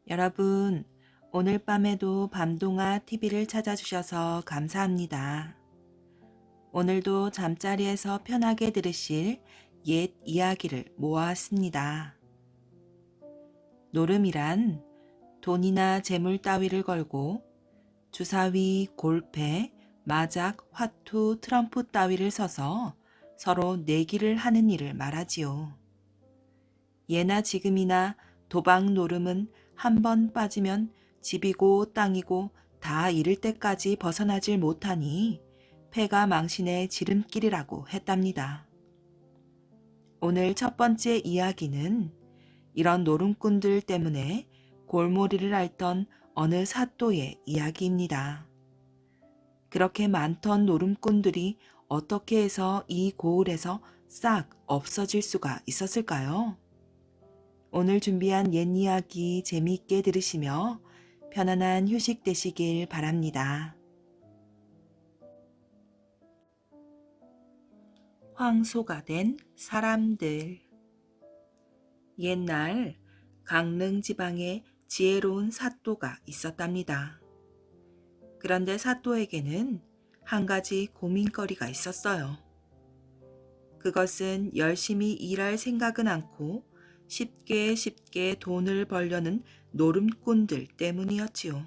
여러분, 오늘 밤에도 밤동화 TV를 찾아주셔서 감사합니다. 오늘도 잠자리에서 편하게 들으실 옛 이야기를 모아왔습니다. 노름이란 돈이나 재물 따위를 걸고 주사위, 골패, 마작, 화투, 트럼프 따위를 서서 서로 내기를 하는 일을 말하지요. 예나 지금이나 도박 노름은 한 번 빠지면 집이고 땅이고 다 잃을 때까지 벗어나질 못하니 패가 망신의 지름길이라고 했답니다. 오늘 첫 번째 이야기는 이런 노름꾼들 때문에 골머리를 앓던 어느 사또의 이야기입니다. 그렇게 많던 노름꾼들이 어떻게 해서 이 고을에서 싹 없어질 수가 있었을까요? 오늘 준비한 옛 이야기 재미있게 들으시며 편안한 휴식 되시길 바랍니다. 황소가 된 사람들. 옛날 강릉 지방에 지혜로운 사또가 있었답니다. 그런데 사또에게는 한 가지 고민거리가 있었어요. 그것은 열심히 일할 생각은 않고 쉽게 돈을 벌려는 노름꾼들 때문이었지요.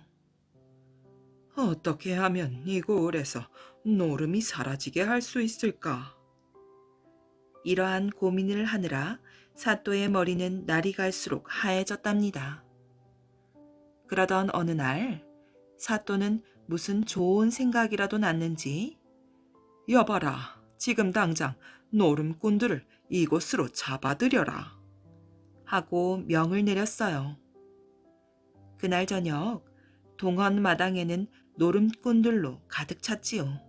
어떻게 하면 이 고을에서 노름이 사라지게 할 수 있을까? 이러한 고민을 하느라 사또의 머리는 날이 갈수록 하얘졌답니다. 그러던 어느 날 사또는 무슨 좋은 생각이라도 났는지 여봐라, 지금 당장 노름꾼들을 이곳으로 잡아들여라 하고 명을 내렸어요. 그날 저녁 동원 마당에는 노름꾼들로 가득 찼지요.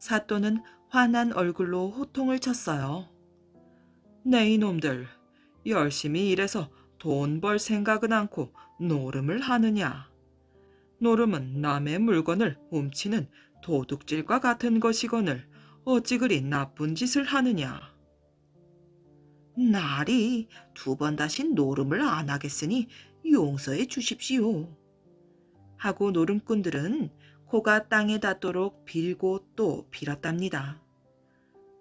사또는 화난 얼굴로 호통을 쳤어요. 네 이놈들, 열심히 일해서 돈 벌 생각은 않고 노름을 하느냐. 노름은 남의 물건을 훔치는 도둑질과 같은 것이거늘 어찌 그리 나쁜 짓을 하느냐. 날이 두 번 다시 노름을 안 하겠으니 용서해 주십시오. 하고 노름꾼들은 코가 땅에 닿도록 빌고 또 빌었답니다.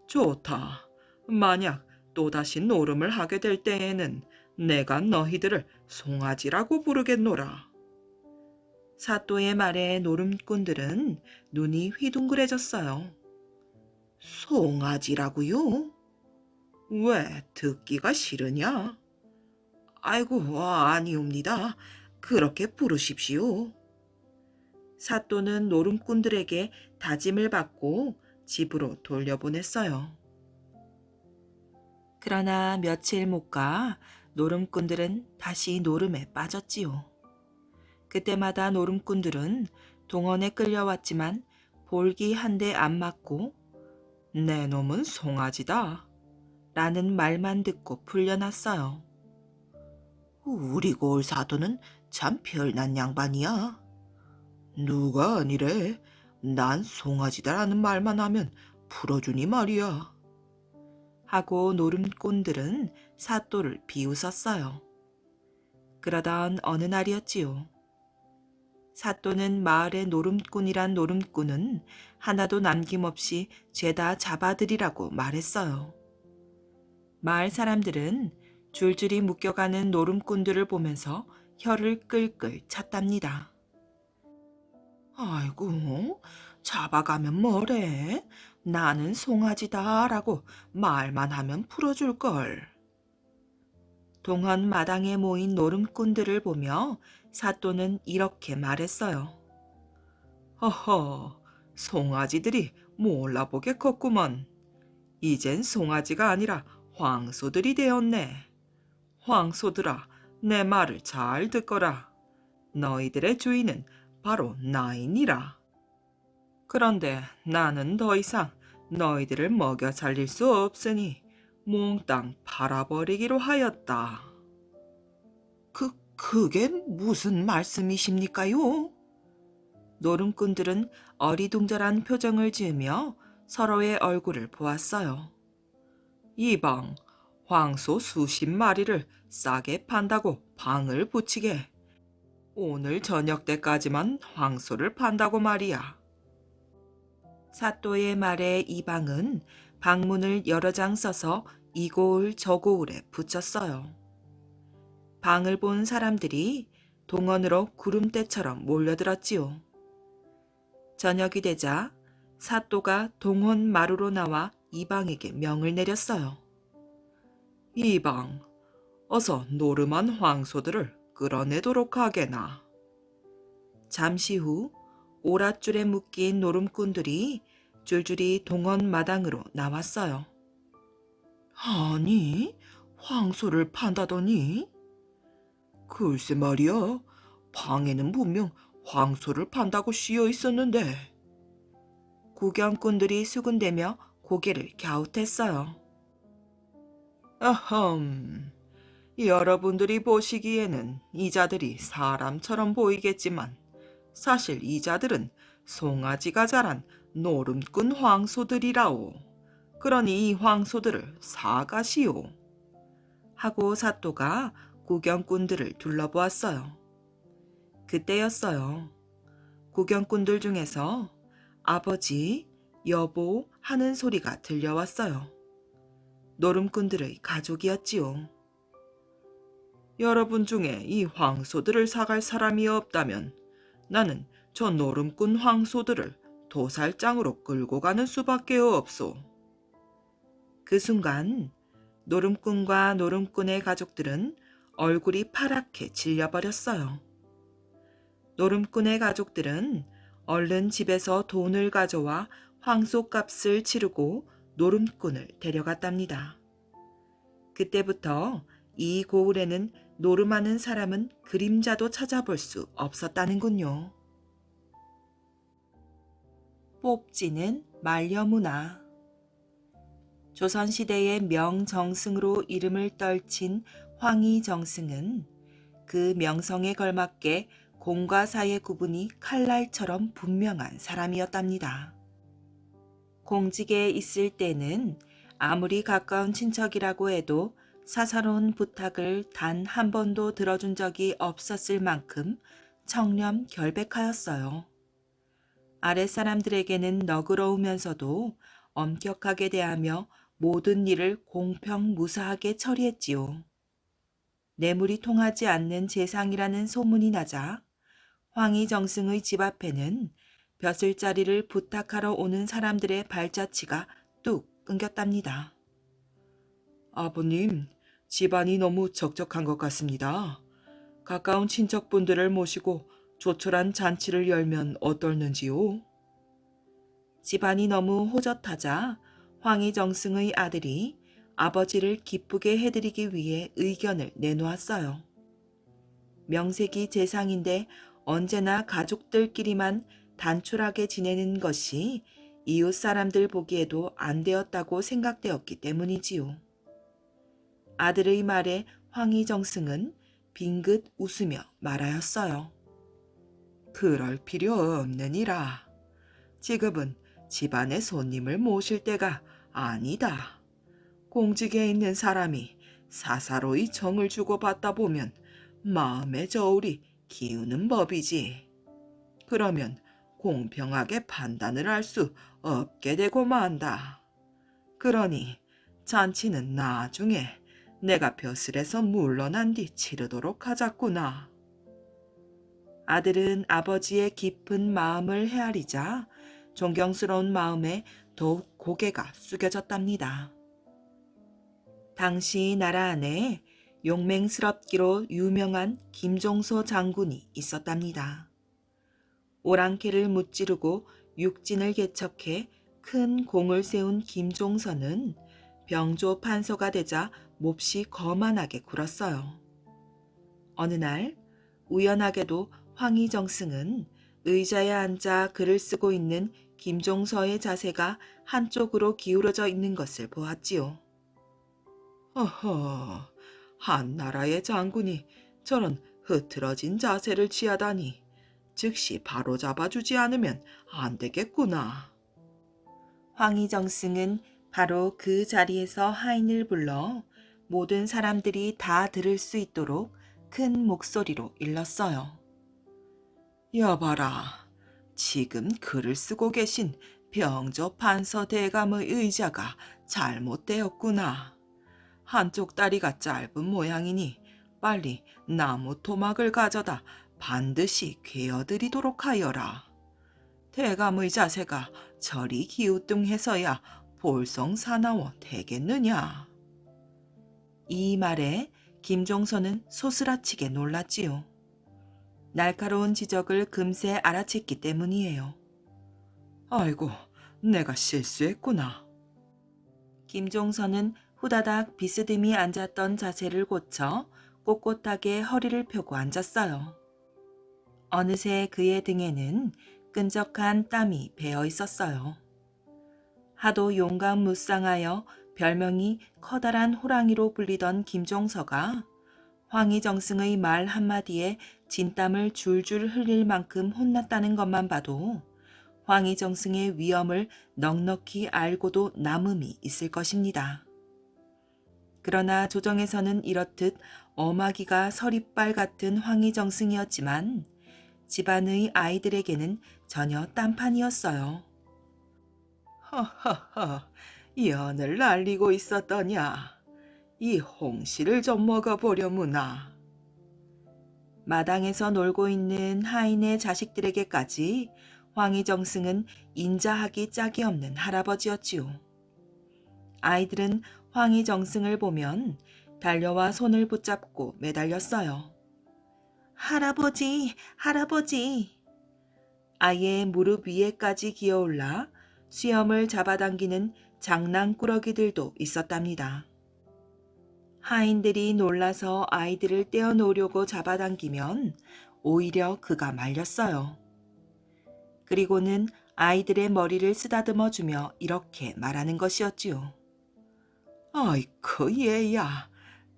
좋다. 만약 또다시 노름을 하게 될 때에는 내가 너희들을 송아지라고 부르겠노라. 사또의 말에 노름꾼들은 눈이 휘둥그레졌어요. 송아지라고요? 왜 듣기가 싫으냐? 아이고, 아니옵니다. 그렇게 부르십시오. 사또는 노름꾼들에게 다짐을 받고 집으로 돌려보냈어요. 그러나 며칠 못 가 노름꾼들은 다시 노름에 빠졌지요. 그때마다 노름꾼들은 동원에 끌려왔지만 볼기 한 대 안 맞고 내 놈은 송아지다 라는 말만 듣고 풀려났어요. 우리 고을 사도는 참 별난 양반이야. 누가 아니래. 난 송아지다라는 말만 하면 풀어주니 말이야. 하고 노름꾼들은 사또를 비웃었어요. 그러던 어느 날이었지요. 사또는 마을의 노름꾼이란 노름꾼은 하나도 남김없이 죄다 잡아들이라고 말했어요. 마을 사람들은 줄줄이 묶여가는 노름꾼들을 보면서 혀를 끌끌 찼답니다. 아이고, 잡아가면 뭐래? 나는 송아지다라고 말만 하면 풀어줄걸. 동원 마당에 모인 노름꾼들을 보며 사또는 이렇게 말했어요. 허허, 송아지들이 몰라보게 컸구먼. 이젠 송아지가 아니라 황소들이 되었네. 황소들아, 내 말을 잘 듣거라. 너희들의 주인은 바로 나이니라. 그런데 나는 더 이상 너희들을 먹여 살릴 수 없으니 몽땅 팔아버리기로 하였다. 그게 무슨 말씀이십니까요? 노름꾼들은 어리둥절한 표정을 지으며 서로의 얼굴을 보았어요. 이방, 황소 수십 마리를 싸게 판다고 방을 붙이게. 오늘 저녁 때까지만 황소를 판다고 말이야. 사또의 말에 이방은 방문을 여러 장 써서 이고을 저고을에 붙였어요. 방을 본 사람들이 동원으로 구름대처럼 몰려들었지요. 저녁이 되자 사또가 동원 마루로 나와 이방에게 명을 내렸어요. 이방, 어서 노름한 황소들을 끌어내도록 하게나. 잠시 후 오랏줄에 묶인 노름꾼들이 줄줄이 동원 마당으로 나왔어요. 아니, 황소를 판다더니? 글쎄 말이야, 방에는 분명 황소를 판다고 씌어 있었는데. 구경꾼들이 수군대며 고개를 갸웃했어요. 아흠, 여러분들이 보시기에는 이자들이 사람처럼 보이겠지만 사실 이자들은 송아지가 자란 노름꾼 황소들이라오. 그러니 이 황소들을 사가시오. 하고 사또가 구경꾼들을 둘러보았어요. 그때였어요. 구경꾼들 중에서 아버지, 여보 하는 소리가 들려왔어요. 노름꾼들의 가족이었지요. 여러분 중에 이 황소들을 사갈 사람이 없다면 나는 저 노름꾼 황소들을 도살장으로 끌고 가는 수밖에 없소. 그 순간 노름꾼과 노름꾼의 가족들은 얼굴이 파랗게 질려버렸어요. 노름꾼의 가족들은 얼른 집에서 돈을 가져와 황소값을 치르고 노름꾼을 데려갔답니다. 그때부터 이 고을에는 노름하는 사람은 그림자도 찾아볼 수 없었다는군요. 뽑지는 말려무나. 조선시대의 명정승으로 이름을 떨친 황희정승은 그 명성에 걸맞게 공과 사의 구분이 칼날처럼 분명한 사람이었답니다. 공직에 있을 때는 아무리 가까운 친척이라고 해도 사사로운 부탁을 단 한 번도 들어준 적이 없었을 만큼 청렴 결백하였어요. 아랫사람들에게는 너그러우면서도 엄격하게 대하며 모든 일을 공평무사하게 처리했지요. 뇌물이 통하지 않는 재상이라는 소문이 나자 황희정승의 집 앞에는 벼슬자리를 부탁하러 오는 사람들의 발자취가 뚝 끊겼답니다. 아버님, 집안이 너무 적적한 것 같습니다. 가까운 친척분들을 모시고 조촐한 잔치를 열면 어떨는지요? 집안이 너무 호젓하자 황희정승의 아들이 아버지를 기쁘게 해드리기 위해 의견을 내놓았어요. 명색이 재상인데 언제나 가족들끼리만 단촐하게 지내는 것이 이웃 사람들 보기에도 안 되었다고 생각되었기 때문이지요. 아들의 말에 황희정승은 빙긋 웃으며 말하였어요. 그럴 필요 없느니라. 지금은 집안에 손님을 모실 때가 아니다. 공직에 있는 사람이 사사로이 정을 주고받다 보면 마음의 저울이 기우는 법이지. 그러면 공평하게 판단을 할 수 없게 되고 만다. 그러니 잔치는 나중에 내가 벼슬에서 물러난 뒤 치르도록 하자꾸나. 아들은 아버지의 깊은 마음을 헤아리자 존경스러운 마음에 더욱 고개가 숙여졌답니다. 당시 나라 안에 용맹스럽기로 유명한 김종서 장군이 있었답니다. 오랑캐를 무찌르고 육진을 개척해 큰 공을 세운 김종서는 병조 판서가 되자 몹시 거만하게 굴었어요. 어느 날 우연하게도 황희정승은 의자에 앉아 글을 쓰고 있는 김종서의 자세가 한쪽으로 기울어져 있는 것을 보았지요. 어허, 한 나라의 장군이 저런 흐트러진 자세를 취하다니 즉시 바로잡아주지 않으면 안 되겠구나. 황희정승은 바로 그 자리에서 하인을 불러 모든 사람들이 다 들을 수 있도록 큰 목소리로 일렀어요. 여봐라, 지금 글을 쓰고 계신 병조 판서 대감의 의자가 잘못되었구나. 한쪽 다리가 짧은 모양이니 빨리 나무 토막을 가져다 반드시 괴어드리도록 하여라. 대감의 자세가 저리 기우뚱해서야 볼성 사나워 되겠느냐. 이 말에 김종선은 소스라치게 놀랐지요. 날카로운 지적을 금세 알아챘기 때문이에요. 아이고, 내가 실수했구나. 김종선은 후다닥 비스듬히 앉았던 자세를 고쳐 꼿꼿하게 허리를 펴고 앉았어요. 어느새 그의 등에는 끈적한 땀이 배어 있었어요. 하도 용감무쌍하여 별명이 커다란 호랑이로 불리던 김종서가 황희정승의 말 한마디에 진땀을 줄줄 흘릴 만큼 혼났다는 것만 봐도 황희정승의 위엄을 넉넉히 알고도 남음이 있을 것입니다. 그러나 조정에서는 이렇듯 어마기가 서리빨 같은 황희정승이었지만 집안의 아이들에게는 전혀 딴판이었어요. 하하하, 연을 날리고 있었더냐. 이 홍시를 좀 먹어보려무나. 마당에서 놀고 있는 하인의 자식들에게까지 황희정승은 인자하기 짝이 없는 할아버지였지요. 아이들은 황희정승을 보면 달려와 손을 붙잡고 매달렸어요. 할아버지, 할아버지. 아예 무릎 위에까지 기어올라 수염을 잡아당기는 장난꾸러기들도 있었답니다. 하인들이 놀라서 아이들을 떼어놓으려고 잡아당기면 오히려 그가 말렸어요. 그리고는 아이들의 머리를 쓰다듬어주며 이렇게 말하는 것이었지요. 아이쿠 얘야,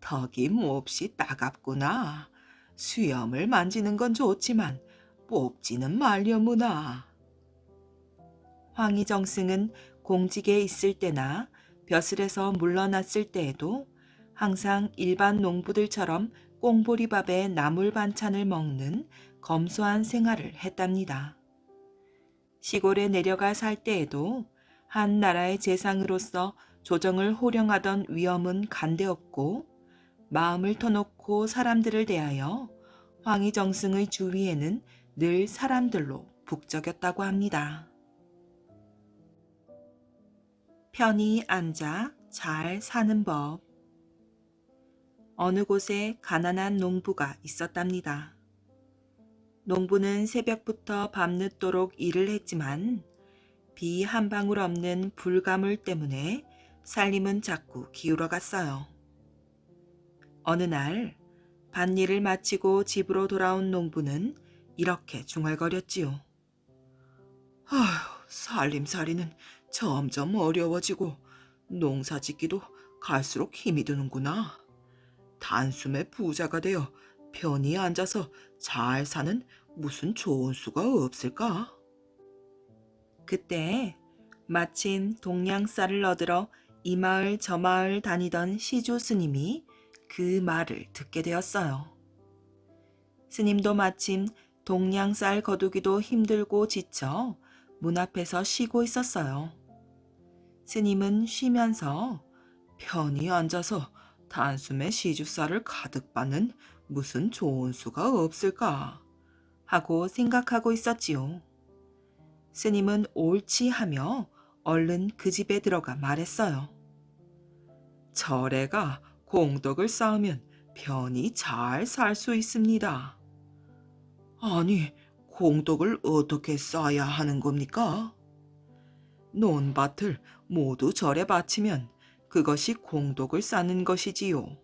덕이 몹시 따갑구나. 수염을 만지는 건 좋지만 뽑지는 말려무나. 황희정승은 공직에 있을 때나 벼슬에서 물러났을 때에도 항상 일반 농부들처럼 꽁보리밥에 나물 반찬을 먹는 검소한 생활을 했답니다. 시골에 내려가 살 때에도 한 나라의 재상으로서 조정을 호령하던 위엄은 간대없고 마음을 터놓고 사람들을 대하여 황희정승의 주위에는 늘 사람들로 북적였다고 합니다. 편히 앉아 잘 사는 법. 어느 곳에 가난한 농부가 있었답니다. 농부는 새벽부터 밤늦도록 일을 했지만 비 한 방울 없는 불가물 때문에 살림은 자꾸 기울어갔어요. 어느 날 밭일을 마치고 집으로 돌아온 농부는 이렇게 중얼거렸지요. 아휴, 살림살이는 점점 어려워지고 농사짓기도 갈수록 힘이 드는구나. 단숨에 부자가 되어 편히 앉아서 잘 사는 무슨 좋은 수가 없을까? 그때 마침 동양쌀을 얻으러 이 마을 저 마을 다니던 시주 스님이 그 말을 듣게 되었어요. 스님도 마침 동양쌀 거두기도 힘들고 지쳐 문 앞에서 쉬고 있었어요. 스님은 쉬면서 편히 앉아서 단숨에 시주쌀을 가득 받는 무슨 좋은 수가 없을까 하고 생각하고 있었지요. 스님은 옳지 하며 얼른 그 집에 들어가 말했어요. 절에가 공덕을 쌓으면 편히 잘 살 수 있습니다. 아니, 공덕을 어떻게 쌓아야 하는 겁니까? 논밭을 모두 절에 바치면 그것이 공덕을 쌓는 것이지요.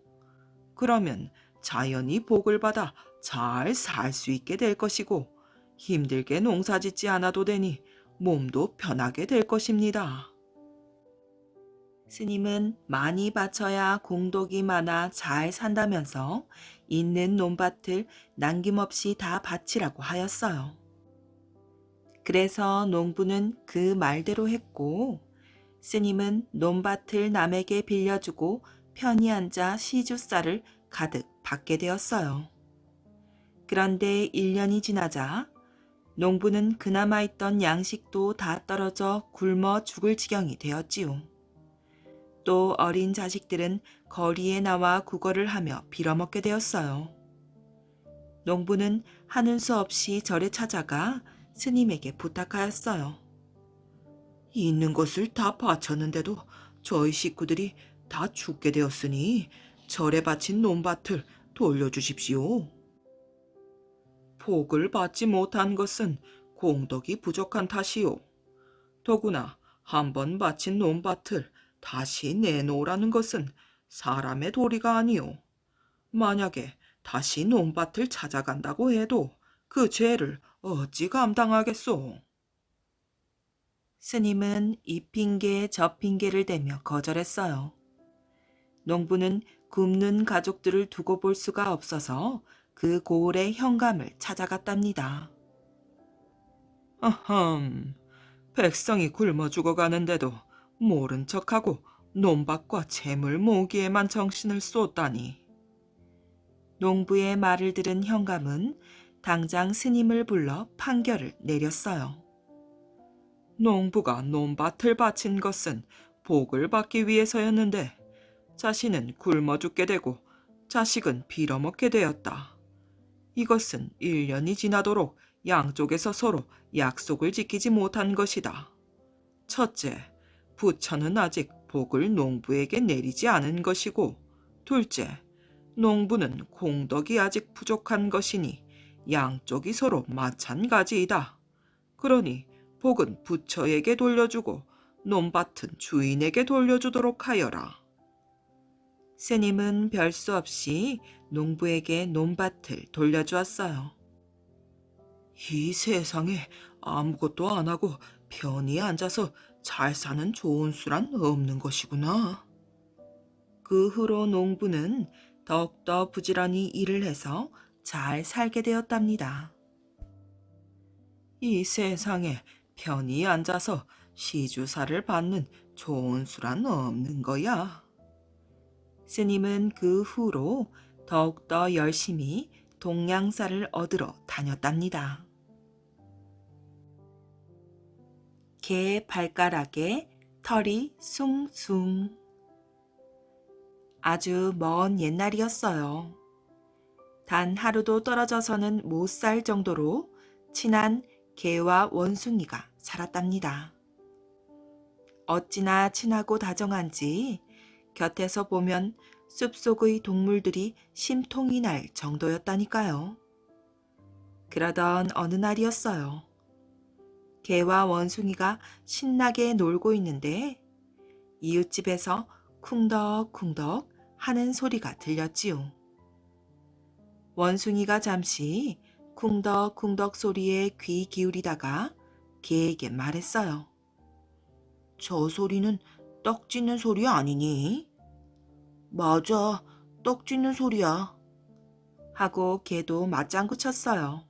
그러면 자연히 복을 받아 잘 살 수 있게 될 것이고 힘들게 농사짓지 않아도 되니 몸도 편하게 될 것입니다. 스님은 많이 바쳐야 공덕이 많아 잘 산다면서 있는 논밭을 남김없이 다 바치라고 하였어요. 그래서 농부는 그 말대로 했고 스님은 논밭을 남에게 빌려주고 편히 앉아 시주쌀을 가득 받게 되었어요. 그런데 1년이 지나자 농부는 그나마 있던 양식도 다 떨어져 굶어 죽을 지경이 되었지요. 또 어린 자식들은 거리에 나와 구걸을 하며 빌어먹게 되었어요. 농부는 하는 수 없이 절에 찾아가 스님에게 부탁하였어요. 있는 것을 다 바쳤는데도 저희 식구들이 다 죽게 되었으니 절에 바친 논밭을 돌려주십시오. 복을 받지 못한 것은 공덕이 부족한 탓이요. 더구나 한 번 바친 논밭을 다시 내놓으라는 것은 사람의 도리가 아니요. 만약에 다시 논밭을 찾아간다고 해도 그 죄를 어찌 감당하겠소? 스님은 이 핑계 저 핑계를 대며 거절했어요. 농부는 굶는 가족들을 두고 볼 수가 없어서 그 고을의 현감을 찾아갔답니다. 아함, 백성이 굶어 죽어가는데도 모른 척하고 논밭과 재물 모으기에만 정신을 쏟다니. 농부의 말을 들은 현감은 당장 스님을 불러 판결을 내렸어요. 농부가 논밭을 바친 것은 복을 받기 위해서였는데 자신은 굶어 죽게 되고 자식은 빌어먹게 되었다. 이것은 1년이 지나도록 양쪽에서 서로 약속을 지키지 못한 것이다. 첫째, 부처는 아직 복을 농부에게 내리지 않은 것이고, 둘째, 농부는 공덕이 아직 부족한 것이니 양쪽이 서로 마찬가지이다. 그러니 복은 부처에게 돌려주고 논밭은 주인에게 돌려주도록 하여라. 스님은 별 수 없이 농부에게 논밭을 돌려주었어요. 이 세상에 아무것도 안 하고 편히 앉아서 잘 사는 좋은 수란 없는 것이구나. 그 후로 농부는 더욱더 부지런히 일을 해서 잘 살게 되었답니다. 이 세상에 편히 앉아서 시주사를 받는 좋은 수란 없는 거야. 스님은 그 후로 더욱더 열심히 동양사를 얻으러 다녔답니다. 개 발가락에 털이 숭숭. 아주 먼 옛날이었어요. 단 하루도 떨어져서는 못 살 정도로 친한 개와 원숭이가 살았답니다. 어찌나 친하고 다정한지 곁에서 보면 숲속의 동물들이 심통이 날 정도였다니까요. 그러던 어느 날이었어요. 개와 원숭이가 신나게 놀고 있는데 이웃집에서 쿵덕쿵덕 하는 소리가 들렸지요. 원숭이가 잠시 쿵덕쿵덕 소리에 귀 기울이다가 개에게 말했어요. 저 소리는 떡 찢는 소리 아니니? 맞아, 떡 찢는 소리야. 하고 개도 맞장구 쳤어요.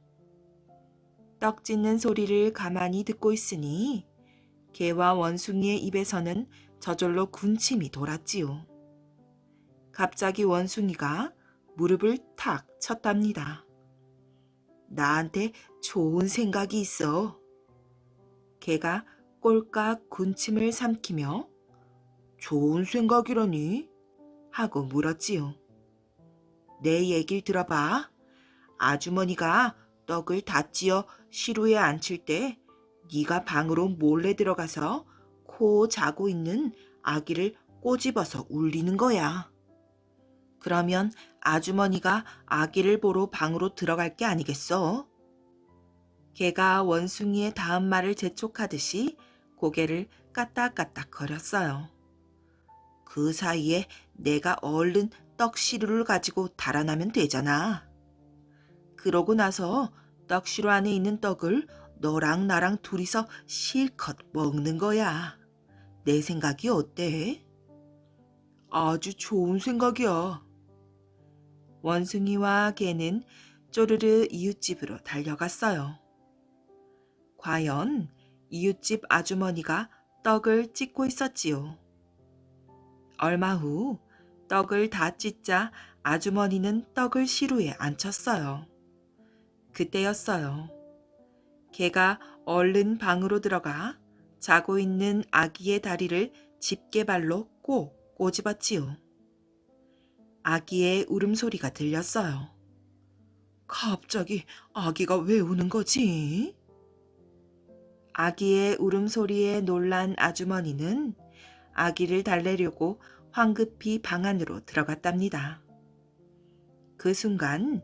떡 찢는 소리를 가만히 듣고 있으니 개와 원숭이의 입에서는 저절로 군침이 돌았지요. 갑자기 원숭이가 무릎을 탁 쳤답니다. 나한테 좋은 생각이 있어. 개가 꼴깍 군침을 삼키며 좋은 생각이라니? 하고 물었지요. 내 얘길 들어봐. 아주머니가 떡을 다 찌어 시루에 앉힐 때 네가 방으로 몰래 들어가서 코 자고 있는 아기를 꼬집어서 울리는 거야. 그러면 아주머니가 아기를 보러 방으로 들어갈 게 아니겠어? 개가 원숭이의 다음 말을 재촉하듯이 고개를 까딱까딱 거렸어요. 그 사이에 내가 얼른 떡시루를 가지고 달아나면 되잖아. 그러고 나서 떡시루 안에 있는 떡을 너랑 나랑 둘이서 실컷 먹는 거야. 내 생각이 어때? 아주 좋은 생각이야. 원숭이와 개는 쪼르르 이웃집으로 달려갔어요. 과연 이웃집 아주머니가 떡을 찢고 있었지요. 얼마 후 떡을 다 찢자 아주머니는 떡을 시루에 앉혔어요. 그때였어요. 개가 얼른 방으로 들어가 자고 있는 아기의 다리를 집게발로 꼭 꼬집었지요. 아기의 울음소리가 들렸어요. 갑자기 아기가 왜 우는 거지? 아기의 울음소리에 놀란 아주머니는 아기를 달래려고 황급히 방 안으로 들어갔답니다. 그 순간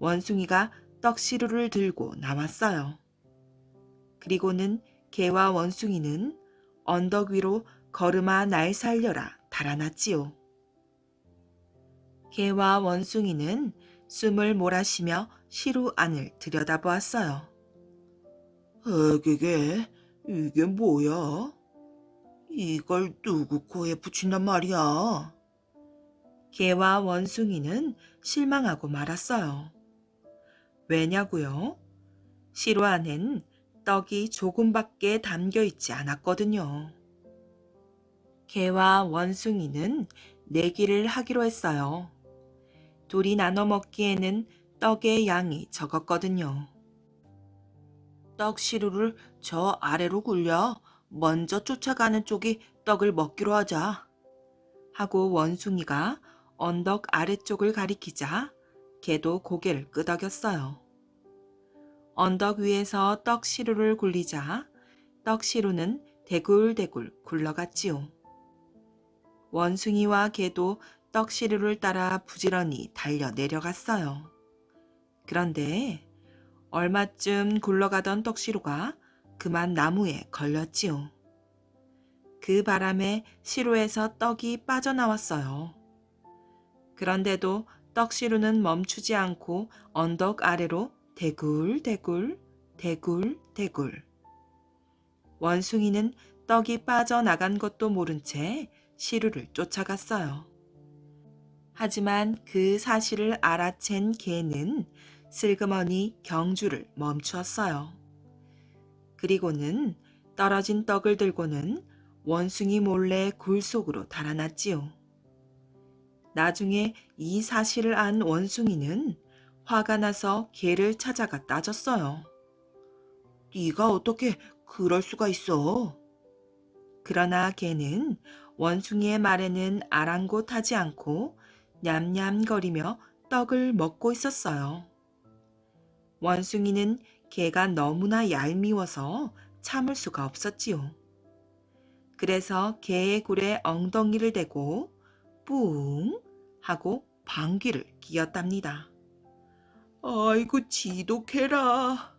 원숭이가 떡시루를 들고 나왔어요. 그리고는 개와 원숭이는 언덕 위로 걸음아 날 살려라 달아났지요. 개와 원숭이는 숨을 몰아쉬며 시루 안을 들여다보았어요. 에게게, 이게 뭐야? 이걸 누구 코에 붙인단 말이야? 개와 원숭이는 실망하고 말았어요. 왜냐고요? 시루 안엔 떡이 조금밖에 담겨 있지 않았거든요. 개와 원숭이는 내기를 하기로 했어요. 둘이 나눠 먹기에는 떡의 양이 적었거든요. 떡 시루를 저 아래로 굴려 먼저 쫓아가는 쪽이 떡을 먹기로 하자. 하고 원숭이가 언덕 아래쪽을 가리키자 개도 고개를 끄덕였어요. 언덕 위에서 떡 시루를 굴리자 떡 시루는 대굴대굴 굴러갔지요. 원숭이와 개도 떡 시루를 따라 부지런히 달려 내려갔어요. 그런데 얼마쯤 굴러가던 떡시루가 그만 나무에 걸렸지요. 그 바람에 시루에서 떡이 빠져나왔어요. 그런데도 떡시루는 멈추지 않고 언덕 아래로 대굴대굴 대굴대굴. 원숭이는 떡이 빠져나간 것도 모른 채 시루를 쫓아갔어요. 하지만 그 사실을 알아챈 개는 슬그머니 경주를 멈추었어요. 그리고는 떨어진 떡을 들고는 원숭이 몰래 굴 속으로 달아났지요. 나중에 이 사실을 안 원숭이는 화가 나서 개를 찾아가 따졌어요. 네가 어떻게 그럴 수가 있어? 그러나 개는 원숭이의 말에는 아랑곳하지 않고 냠냠거리며 떡을 먹고 있었어요. 원숭이는 개가 너무나 얄미워서 참을 수가 없었지요. 그래서 개의 굴에 엉덩이를 대고 뿡 하고 방귀를 뀌었답니다. 아이고 지독해라.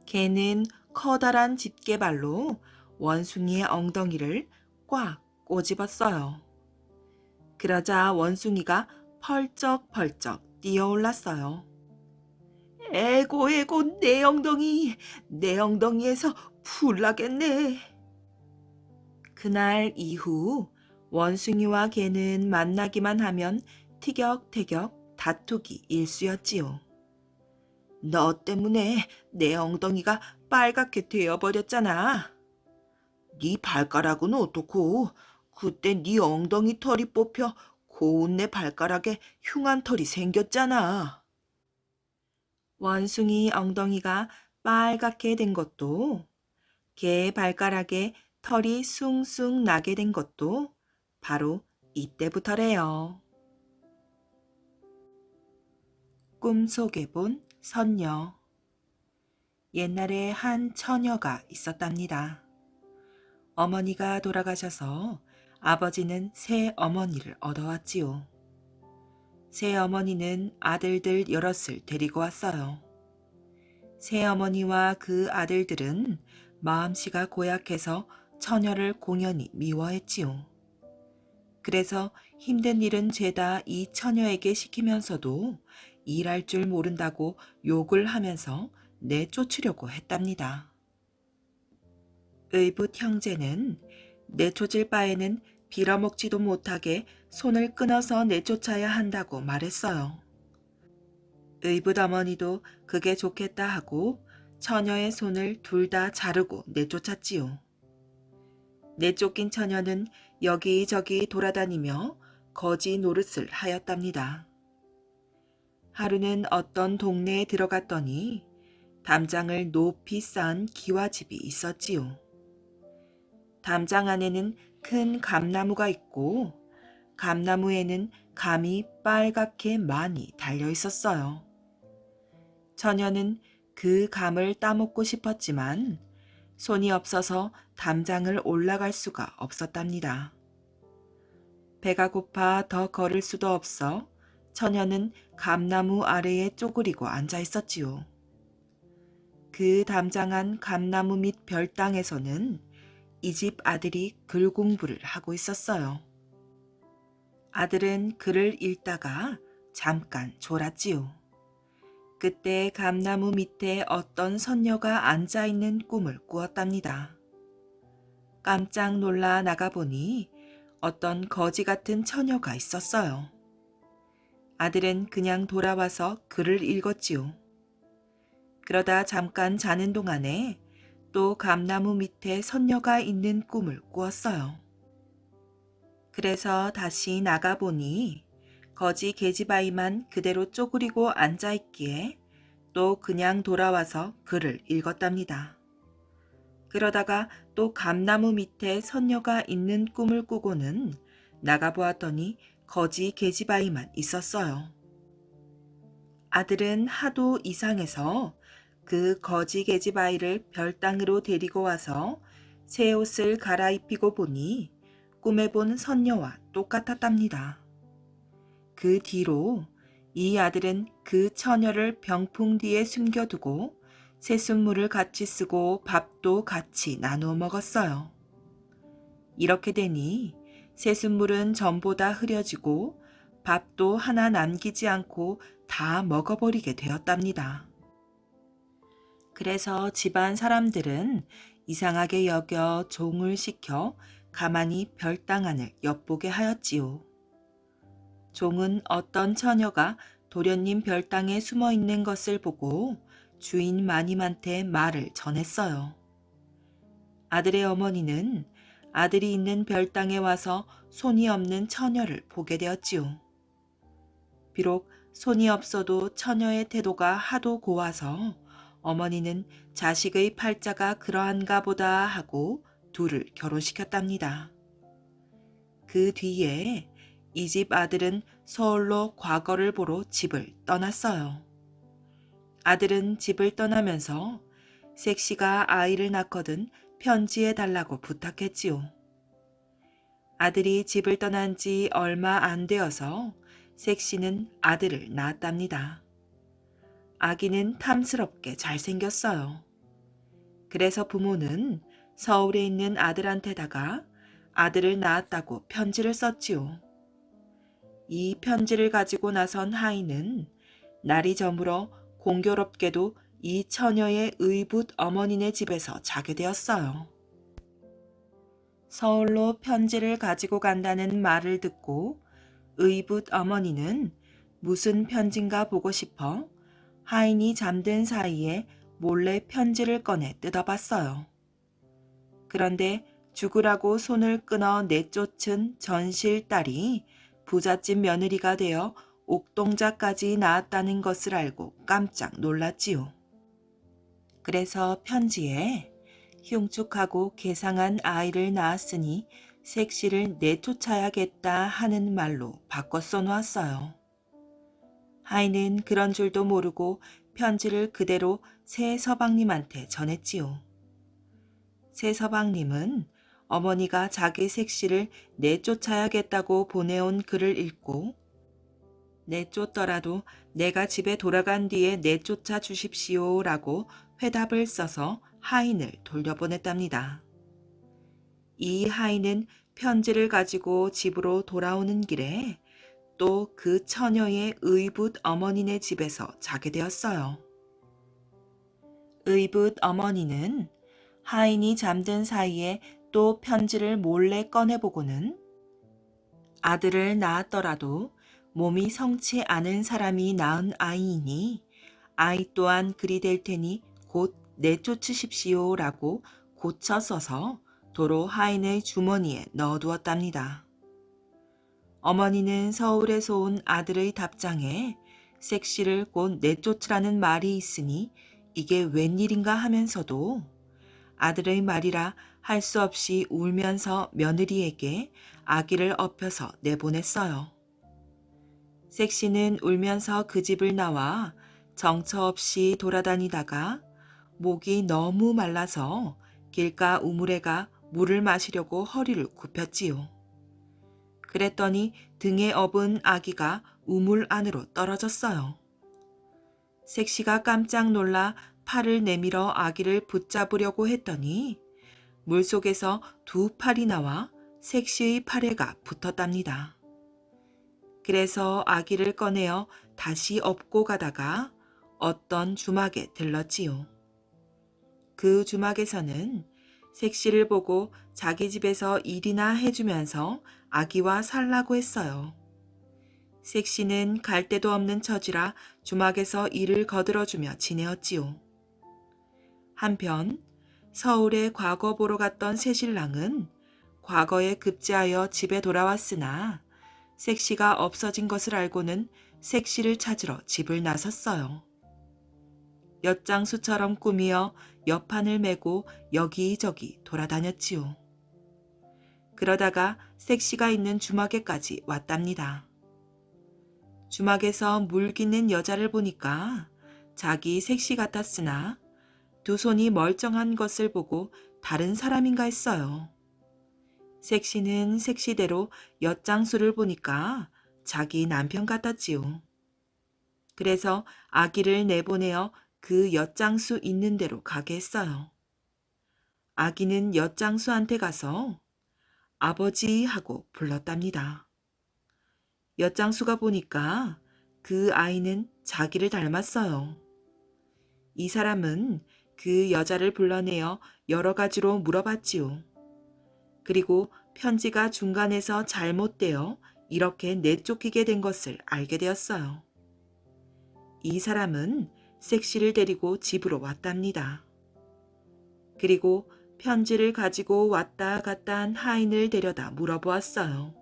개는 커다란 집게발로 원숭이의 엉덩이를 꽉 꼬집었어요. 그러자 원숭이가 펄쩍펄쩍 뛰어올랐어요. 에고 내 엉덩이에서 풀 나겠네. 그날 이후 원숭이와 개는 만나기만 하면 티격태격 다투기 일쑤였지요. 너 때문에 내 엉덩이가 빨갛게 되어버렸잖아. 네 발가락은 어떻고? 그때 네 엉덩이 털이 뽑혀 고운 내 발가락에 흉한 털이 생겼잖아. 원숭이 엉덩이가 빨갛게 된 것도 개의 발가락에 털이 숭숭 나게 된 것도 바로 이때부터래요. 꿈속에 본 선녀. 옛날에 한 처녀가 있었답니다. 어머니가 돌아가셔서 아버지는 새 어머니를 얻어왔지요. 새 어머니는 아들들 여럿을 데리고 왔어요. 새 어머니와 그 아들들은 마음씨가 고약해서 처녀를 공연히 미워했지요. 그래서 힘든 일은 죄다 이 처녀에게 시키면서도 일할 줄 모른다고 욕을 하면서 내쫓으려고 했답니다. 의붓 형제는 내쫓을 바에는 빌어먹지도 못하게 손을 끊어서 내쫓아야 한다고 말했어요. 의붓 어머니도 그게 좋겠다 하고 처녀의 손을 둘 다 자르고 내쫓았지요. 내쫓긴 처녀는 여기저기 돌아다니며 거지 노릇을 하였답니다. 하루는 어떤 동네에 들어갔더니 담장을 높이 쌓은 기와집이 있었지요. 담장 안에는 큰 감나무가 있고 감나무에는 감이 빨갛게 많이 달려 있었어요. 처녀는 그 감을 따먹고 싶었지만 손이 없어서 담장을 올라갈 수가 없었답니다. 배가 고파 더 걸을 수도 없어 처녀는 감나무 아래에 쪼그리고 앉아 있었지요. 그 담장한 감나무 밑 별당에서는 이 집 아들이 글 공부를 하고 있었어요. 아들은 글을 읽다가 잠깐 졸았지요. 그때 감나무 밑에 어떤 선녀가 앉아있는 꿈을 꾸었답니다. 깜짝 놀라 나가보니 어떤 거지 같은 처녀가 있었어요. 아들은 그냥 돌아와서 글을 읽었지요. 그러다 잠깐 자는 동안에 또 감나무 밑에 선녀가 있는 꿈을 꾸었어요. 그래서 다시 나가보니 거지 계집아이만 그대로 쪼그리고 앉아있기에 또 그냥 돌아와서 글을 읽었답니다. 그러다가 또 감나무 밑에 선녀가 있는 꿈을 꾸고는 나가보았더니 거지 계집아이만 있었어요. 아들은 하도 이상해서 그 거지 계집아이를 별당으로 데리고 와서 새 옷을 갈아입히고 보니 꿈에 본 선녀와 똑같았답니다. 그 뒤로 이 아들은 그 처녀를 병풍 뒤에 숨겨두고 새순물을 같이 쓰고 밥도 같이 나누어 먹었어요. 이렇게 되니 새순물은 전보다 흐려지고 밥도 하나 남기지 않고 다 먹어버리게 되었답니다. 그래서 집안 사람들은 이상하게 여겨 종을 시켜 가만히 별당 안을 엿보게 하였지요. 종은 어떤 처녀가 도련님 별당에 숨어 있는 것을 보고 주인 마님한테 말을 전했어요. 아들의 어머니는 아들이 있는 별당에 와서 손이 없는 처녀를 보게 되었지요. 비록 손이 없어도 처녀의 태도가 하도 고와서 어머니는 자식의 팔자가 그러한가 보다 하고 둘을 결혼시켰답니다. 그 뒤에 이 집 아들은 서울로 과거를 보러 집을 떠났어요. 아들은 집을 떠나면서 색시가 아이를 낳거든 편지해 달라고 부탁했지요. 아들이 집을 떠난 지 얼마 안 되어서 색시는 아들을 낳았답니다. 아기는 탐스럽게 잘생겼어요. 그래서 부모는 서울에 있는 아들한테다가 아들을 낳았다고 편지를 썼지요. 이 편지를 가지고 나선 하인은 날이 저물어 공교롭게도 이 처녀의 의붓 어머니네 집에서 자게 되었어요. 서울로 편지를 가지고 간다는 말을 듣고 의붓 어머니는 무슨 편지인가 보고 싶어 하인이 잠든 사이에 몰래 편지를 꺼내 뜯어봤어요. 그런데 죽으라고 손을 끊어 내쫓은 전실 딸이 부잣집 며느리가 되어 옥동자까지 낳았다는 것을 알고 깜짝 놀랐지요. 그래서 편지에 흉측하고 괴상한 아이를 낳았으니 색시를 내쫓아야겠다 하는 말로 바꿔 써놓았어요. 하인은 그런 줄도 모르고 편지를 그대로 새 서방님한테 전했지요. 새 서방님은 어머니가 자기 색시를 내쫓아야겠다고 보내온 글을 읽고 내쫓더라도 내가 집에 돌아간 뒤에 내쫓아 주십시오라고 회답을 써서 하인을 돌려보냈답니다. 이 하인은 편지를 가지고 집으로 돌아오는 길에 또 그 처녀의 의붓 어머니네 집에서 자게 되었어요. 의붓 어머니는 하인이 잠든 사이에 또 편지를 몰래 꺼내보고는 아들을 낳았더라도 몸이 성치 않은 사람이 낳은 아이이니 아이 또한 그리 될 테니 곧 내쫓으십시오라고 고쳐 써서 도로 하인의 주머니에 넣어두었답니다. 어머니는 서울에서 온 아들의 답장에 색시를 곧 내쫓으라는 말이 있으니 이게 웬일인가 하면서도 아들의 말이라 할 수 없이 울면서 며느리에게 아기를 업혀서 내보냈어요. 색시는 울면서 그 집을 나와 정처 없이 돌아다니다가 목이 너무 말라서 길가 우물에가 물을 마시려고 허리를 굽혔지요. 그랬더니 등에 업은 아기가 우물 안으로 떨어졌어요. 색시가 깜짝 놀라 팔을 내밀어 아기를 붙잡으려고 했더니 물속에서 두 팔이 나와 색시의 팔에가 붙었답니다. 그래서 아기를 꺼내어 다시 업고 가다가 어떤 주막에 들렀지요. 그 주막에서는 색시를 보고 자기 집에서 일이나 해주면서 아기와 살라고 했어요. 색시는 갈 데도 없는 처지라 주막에서 일을 거들어주며 지내었지요. 한편 서울에 과거 보러 갔던 새신랑은 과거에 급제하여 집에 돌아왔으나 색시가 없어진 것을 알고는 색시를 찾으러 집을 나섰어요. 엿장수처럼 꾸미어 여판을 메고 여기저기 돌아다녔지요. 그러다가 색시가 있는 주막에까지 왔답니다. 주막에서 물기는 여자를 보니까 자기 색시 같았으나 두 손이 멀쩡한 것을 보고 다른 사람인가 했어요. 색시는 색시대로 엿장수를 보니까 자기 남편 같았지요. 그래서 아기를 내보내어 그 엿장수 있는 데로 가게 했어요. 아기는 엿장수한테 가서 아버지 하고 불렀답니다. 엿장수가 보니까 그 아이는 자기를 닮았어요. 이 사람은 그 여자를 불러내어 여러 가지로 물어봤지요. 그리고 편지가 중간에서 잘못되어 이렇게 내쫓기게 된 것을 알게 되었어요. 이 사람은 색시를 데리고 집으로 왔답니다. 그리고 편지를 가지고 왔다 갔다 한 하인을 데려다 물어보았어요.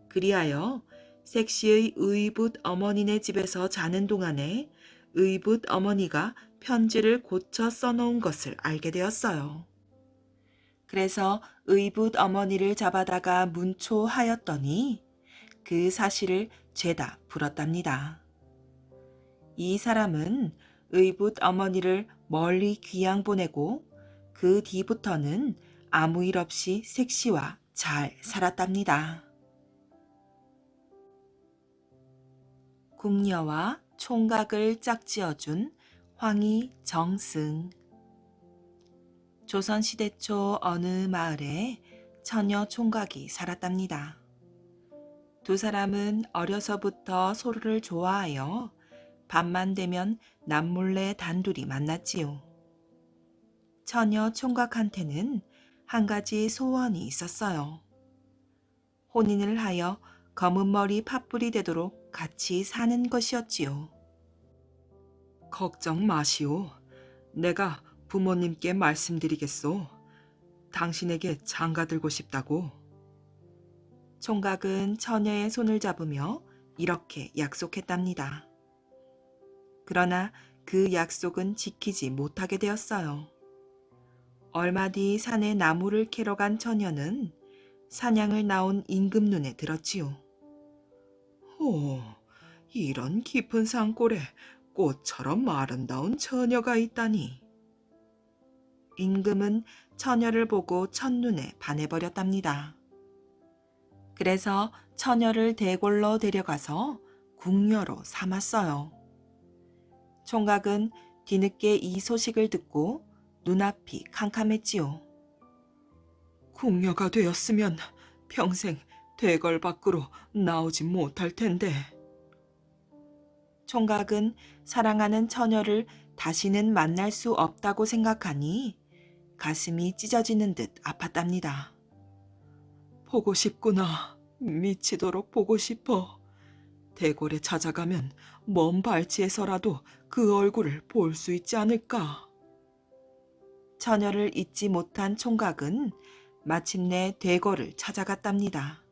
그리하여 색시의 의붓 어머니네 집에서 자는 동안에 의붓 어머니가 편지를 고쳐 써놓은 것을 알게 되었어요. 그래서 의붓 어머니를 잡아다가 문초하였더니 그 사실을 죄다 풀었답니다. 이 사람은 의붓 어머니를 멀리 귀양 보내고 그 뒤부터는 아무 일 없이 색시와 잘 살았답니다. 궁녀와 총각을 짝지어준 황희 정승. 조선시대 초 어느 마을에 처녀 총각이 살았답니다. 두 사람은 어려서부터 서로를 좋아하여 밤만 되면 남몰래 단둘이 만났지요. 처녀 총각한테는 한 가지 소원이 있었어요. 혼인을 하여 검은 머리 팥불이 되도록 같이 사는 것이었지요. 걱정 마시오. 내가 부모님께 말씀드리겠소. 당신에게 장가들고 싶다고. 총각은 처녀의 손을 잡으며 이렇게 약속했답니다. 그러나 그 약속은 지키지 못하게 되었어요. 얼마 뒤 산에 나무를 캐러 간 처녀는 사냥을 나온 임금 눈에 들었지요. 오, 이런 깊은 산골에 꽃처럼 아름다운 처녀가 있다니. 임금은 처녀를 보고 첫눈에 반해버렸답니다. 그래서 처녀를 대궐로 데려가서 궁녀로 삼았어요. 총각은 뒤늦게 이 소식을 듣고 눈앞이 캄캄했지요. 궁녀가 되었으면 평생 대궐 밖으로 나오지 못할 텐데. 총각은 사랑하는 처녀를 다시는 만날 수 없다고 생각하니 가슴이 찢어지는 듯 아팠답니다. 보고 싶구나. 미치도록 보고 싶어. 대궐에 찾아가면 먼 발치에서라도 그 얼굴을 볼 수 있지 않을까. 처녀를 잊지 못한 총각은 마침내 대궐을 찾아갔답니다.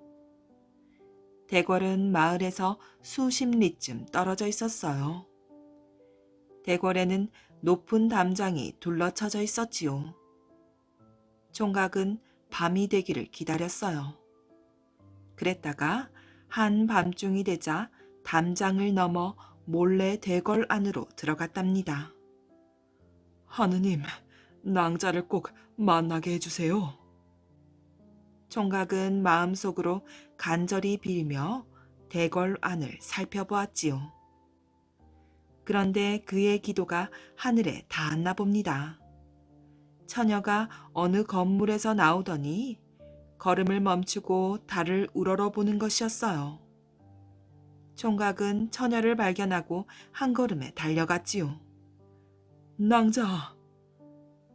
대궐은 마을에서 수십 리쯤 떨어져 있었어요. 대궐에는 높은 담장이 둘러쳐져 있었지요. 총각은 밤이 되기를 기다렸어요. 그랬다가 한밤중이 되자 담장을 넘어 몰래 대궐 안으로 들어갔답니다. 하느님, 낭자를 꼭 만나게 해주세요. 총각은 마음속으로 간절히 빌며 대궐 안을 살펴보았지요. 그런데 그의 기도가 하늘에 닿았나 봅니다. 처녀가 어느 건물에서 나오더니 걸음을 멈추고 달을 우러러보는 것이었어요. 총각은 처녀를 발견하고 한 걸음에 달려갔지요. 낭자,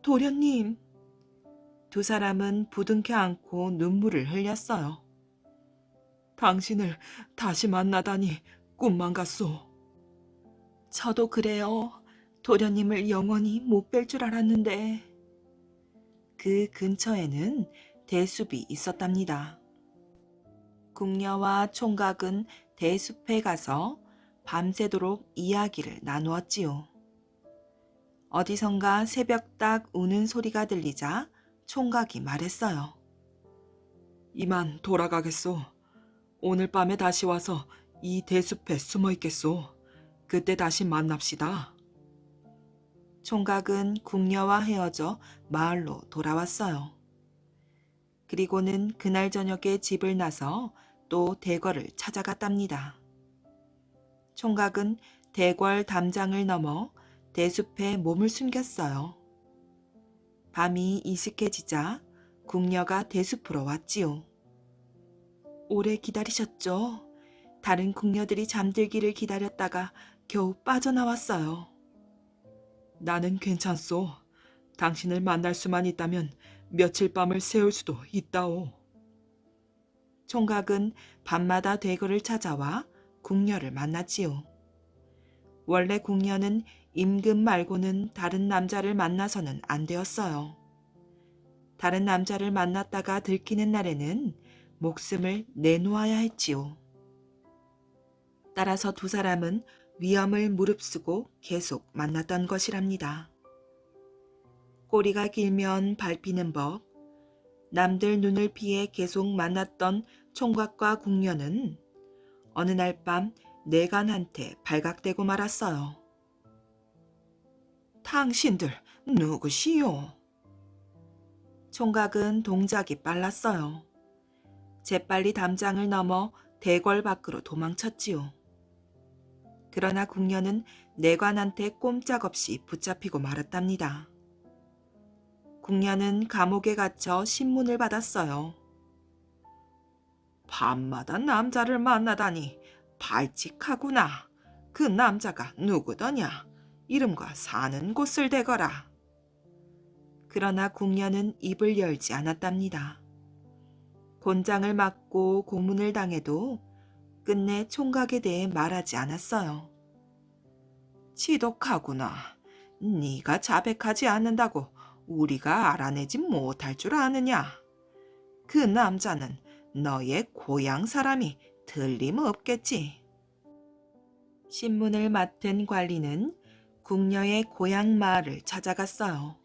도련님. 두 사람은 부둥켜 안고 눈물을 흘렸어요. 당신을 다시 만나다니 꿈만 같소. 저도 그래요. 도련님을 영원히 못 뵐 줄 알았는데. 그 근처에는 대숲이 있었답니다. 궁녀와 총각은 대숲에 가서 밤새도록 이야기를 나누었지요. 어디선가 새벽닭 우는 소리가 들리자 총각이 말했어요. 이만 돌아가겠소. 오늘 밤에 다시 와서 이 대숲에 숨어 있겠소. 그때 다시 만납시다. 총각은 궁녀와 헤어져 마을로 돌아왔어요. 그리고는 그날 저녁에 집을 나서 또 대궐을 찾아갔답니다. 총각은 대궐 담장을 넘어 대숲에 몸을 숨겼어요. 밤이 이슥해지자 궁녀가 대숲으로 왔지요. 오래 기다리셨죠? 다른 궁녀들이 잠들기를 기다렸다가 겨우 빠져나왔어요. 나는 괜찮소. 당신을 만날 수만 있다면 며칠 밤을 새울 수도 있다오. 총각은 밤마다 대궐을 찾아와 궁녀를 만났지요. 원래 궁녀는 임금 말고는 다른 남자를 만나서는 안 되었어요. 다른 남자를 만났다가 들키는 날에는 목숨을 내놓아야 했지요. 따라서 두 사람은 위험을 무릅쓰고 계속 만났던 것이랍니다. 꼬리가 길면 밟히는 법, 남들 눈을 피해 계속 만났던 총각과 궁녀는 어느 날 밤 내간한테 발각되고 말았어요. 당신들 누구시오? 총각은 동작이 빨랐어요. 재빨리 담장을 넘어 대궐 밖으로 도망쳤지요. 그러나 궁녀는 내관한테 꼼짝없이 붙잡히고 말았답니다. 궁녀는 감옥에 갇혀 신문을 받았어요. 밤마다 남자를 만나다니 발칙하구나. 그 남자가 누구더냐? 이름과 사는 곳을 대거라. 그러나 궁녀는 입을 열지 않았답니다. 곤장을 맞고 고문을 당해도 끝내 총각에 대해 말하지 않았어요. 지독하구나. 네가 자백하지 않는다고 우리가 알아내지 못할 줄 아느냐. 그 남자는 너의 고향 사람이 틀림없겠지. 신문을 맡은 관리는 궁녀의 고향 마을을 찾아갔어요.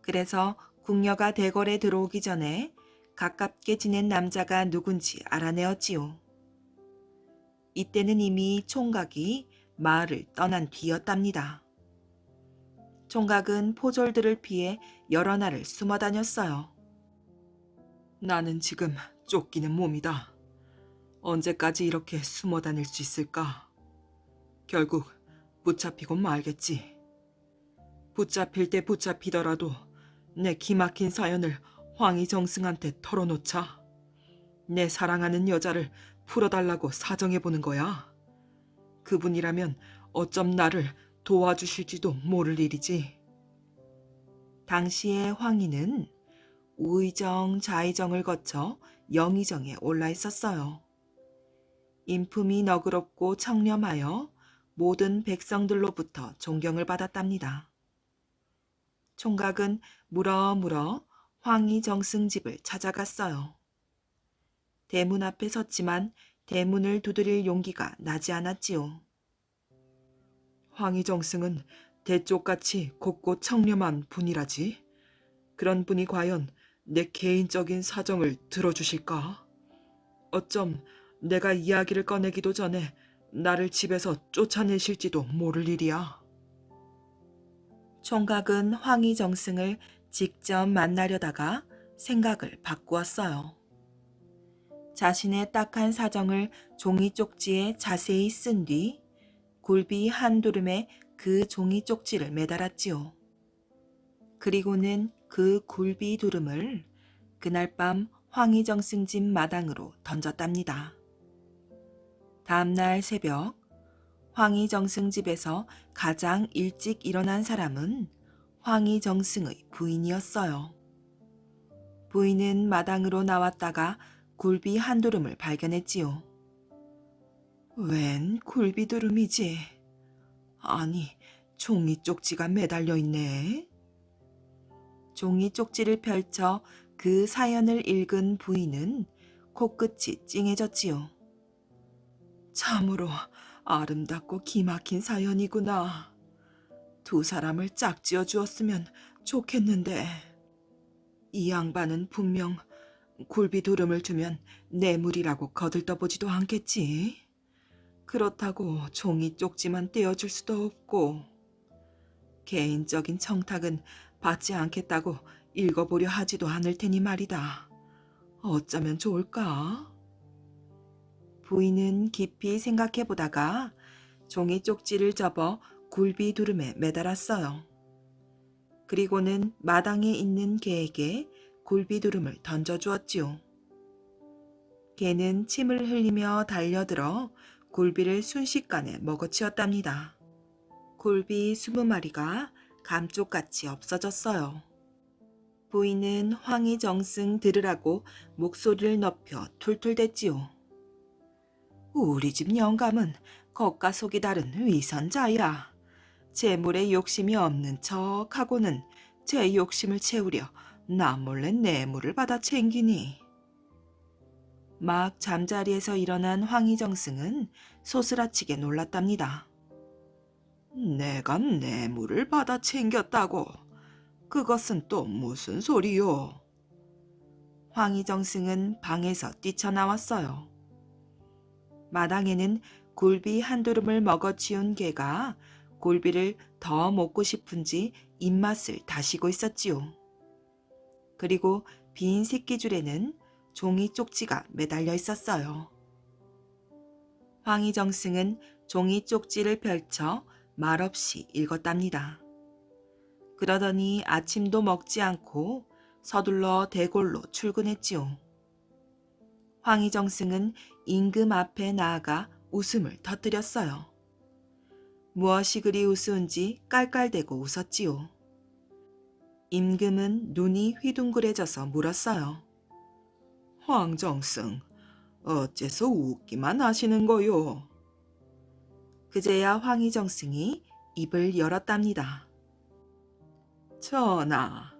그래서 궁녀가 대궐에 들어오기 전에 가깝게 지낸 남자가 누군지 알아내었지요. 이때는 이미 총각이 마을을 떠난 뒤였답니다. 총각은 포졸들을 피해 여러 날을 숨어 다녔어요. 나는 지금 쫓기는 몸이다. 언제까지 이렇게 숨어 다닐 수 있을까? 결국 붙잡히고 말겠지. 붙잡힐 때 붙잡히더라도 내 기막힌 사연을 황희정승한테 털어놓자. 내 사랑하는 여자를 풀어달라고 사정해보는 거야. 그분이라면 어쩜 나를 도와주실지도 모를 일이지. 당시의 황희는 우의정, 좌의정을 거쳐 영의정에 올라 있었어요. 인품이 너그럽고 청렴하여 모든 백성들로부터 존경을 받았답니다. 총각은 물어물어 황희정승 집을 찾아갔어요. 대문 앞에 섰지만 대문을 두드릴 용기가 나지 않았지요. 황희정승은 대쪽같이 곱고 청렴한 분이라지. 그런 분이 과연 내 개인적인 사정을 들어주실까? 어쩜 내가 이야기를 꺼내기도 전에 나를 집에서 쫓아내실지도 모를 일이야. 총각은 황희정승을 직접 만나려다가 생각을 바꾸었어요. 자신의 딱한 사정을 종이 쪽지에 자세히 쓴 뒤 굴비 한 두름에 그 종이 쪽지를 매달았지요. 그리고는 그 굴비 두름을 그날 밤 황희정승 집 마당으로 던졌답니다. 다음날 새벽 황희정승 집에서 가장 일찍 일어난 사람은 황희정승의 부인이었어요. 부인은 마당으로 나왔다가 굴비 한 두름을 발견했지요. 웬 굴비 두름이지? 아니, 종이 쪽지가 매달려 있네. 종이 쪽지를 펼쳐 그 사연을 읽은 부인은 코끝이 찡해졌지요. 참으로 아름답고 기막힌 사연이구나. 두 사람을 짝지어 주었으면 좋겠는데. 이 양반은 분명 굴비두름을 주면 뇌물이라고 거들떠보지도 않겠지. 그렇다고 종이 쪽지만 떼어줄 수도 없고. 개인적인 청탁은 받지 않겠다고 읽어보려 하지도 않을 테니 말이다. 어쩌면 좋을까? 부인은 깊이 생각해보다가 종이 쪽지를 접어 굴비 두름에 매달았어요. 그리고는 마당에 있는 개에게 굴비 두름을 던져주었지요. 개는 침을 흘리며 달려들어 굴비를 순식간에 먹어치웠답니다. 굴비 20마리가 감쪽같이 없어졌어요. 부인은 황희정승 들으라고 목소리를 높여 툴툴댔지요. 우리 집 영감은 겉과 속이 다른 위선자야. 재물에 욕심이 없는 척하고는 제 욕심을 채우려 나 몰래 뇌물을 받아 챙기니. 막 잠자리에서 일어난 황희정승은 소스라치게 놀랐답니다. 내가 뇌물을 받아 챙겼다고? 그것은 또 무슨 소리요? 황희정승은 방에서 뛰쳐나왔어요. 마당에는 굴비 한 두름을 먹어치운 개가 굴비를 더 먹고 싶은지 입맛을 다시고 있었지요. 그리고 빈 새끼줄에는 종이 쪽지가 매달려 있었어요. 황희정승은 종이 쪽지를 펼쳐 말없이 읽었답니다. 그러더니 아침도 먹지 않고 서둘러 대골로 출근했지요. 황희정승은 임금 앞에 나아가 웃음을 터뜨렸어요. 무엇이 그리 우스운지 깔깔대고 웃었지요. 임금은 눈이 휘둥그레져서 물었어요. 황정승, 어째서 웃기만 하시는 거요? 그제야 황희정승이 입을 열었답니다. 전하,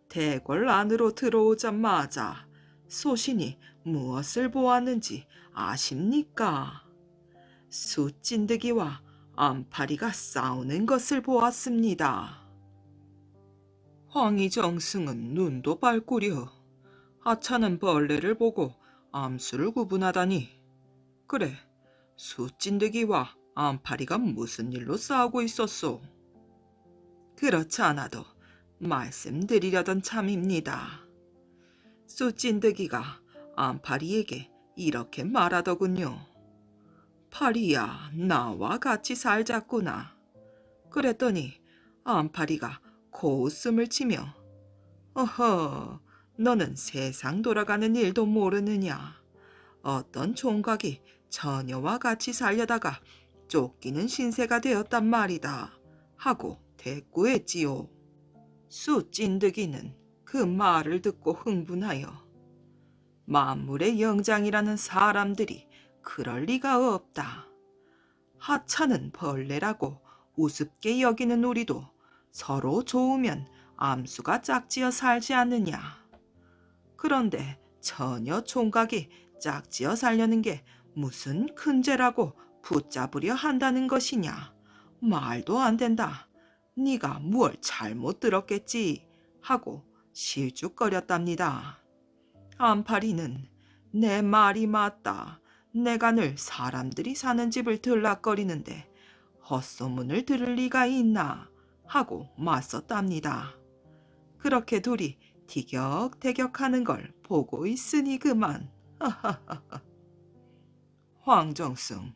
대궐 안으로 들어오자마자 소신이 무엇을 보았는지 아십니까? 숫진드기와 안파리가 싸우는 것을 보았습니다. 황희정승은 눈도 밝구려. 하찮은 벌레를 보고 암수를 구분하다니. 그래, 숫진드기와 안파리가 무슨 일로 싸우고 있었소? 그렇지 않아도 말씀드리려던 참입니다. 숫진드기가 안파리에게 이렇게 말하더군요. 파리야, 나와 같이 살자꾸나. 그랬더니 안파리가 고웃음을 치며 어허, 너는 세상 돌아가는 일도 모르느냐. 어떤 총각이 처녀와 같이 살려다가 쫓기는 신세가 되었단 말이다. 하고 대꾸했지요. 숫진드기는 그 말을 듣고 흥분하여 만물의 영장이라는 사람들이 그럴 리가 없다. 하찮은 벌레라고 우습게 여기는 우리도 서로 좋으면 암수가 짝지어 살지 않느냐. 그런데 처녀 총각이 짝지어 살려는 게 무슨 큰 죄라고 붙잡으려 한다는 것이냐. 말도 안 된다. 네가 뭘 잘못 들었겠지 하고 실죽거렸답니다. 안파리는 내 말이 맞다. 내가 늘 사람들이 사는 집을 들락거리는데 헛소문을 들을 리가 있나 하고 맞섰답니다. 그렇게 둘이 티격태격하는 걸 보고 있으니 그만. 황정승,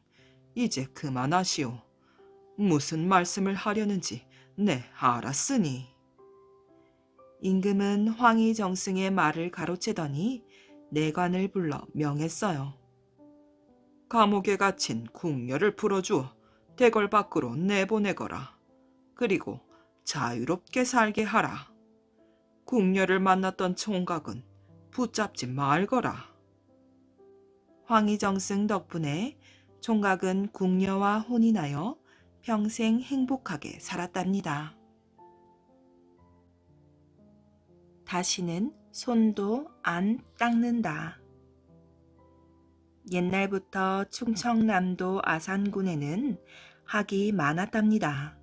이제 그만하시오. 무슨 말씀을 하려는지 네 알았으니. 임금은 황희정승의 말을 가로채더니 내관을 불러 명했어요. 감옥에 갇힌 궁녀를 풀어주어 대궐 밖으로 내보내거라. 그리고 자유롭게 살게 하라. 궁녀를 만났던 총각은 붙잡지 말거라. 황희정승 덕분에 총각은 궁녀와 혼이 나여 평생 행복하게 살았답니다. 다시는 손도 안 닦는다. 옛날부터 충청남도 아산군에는 학이 많았답니다.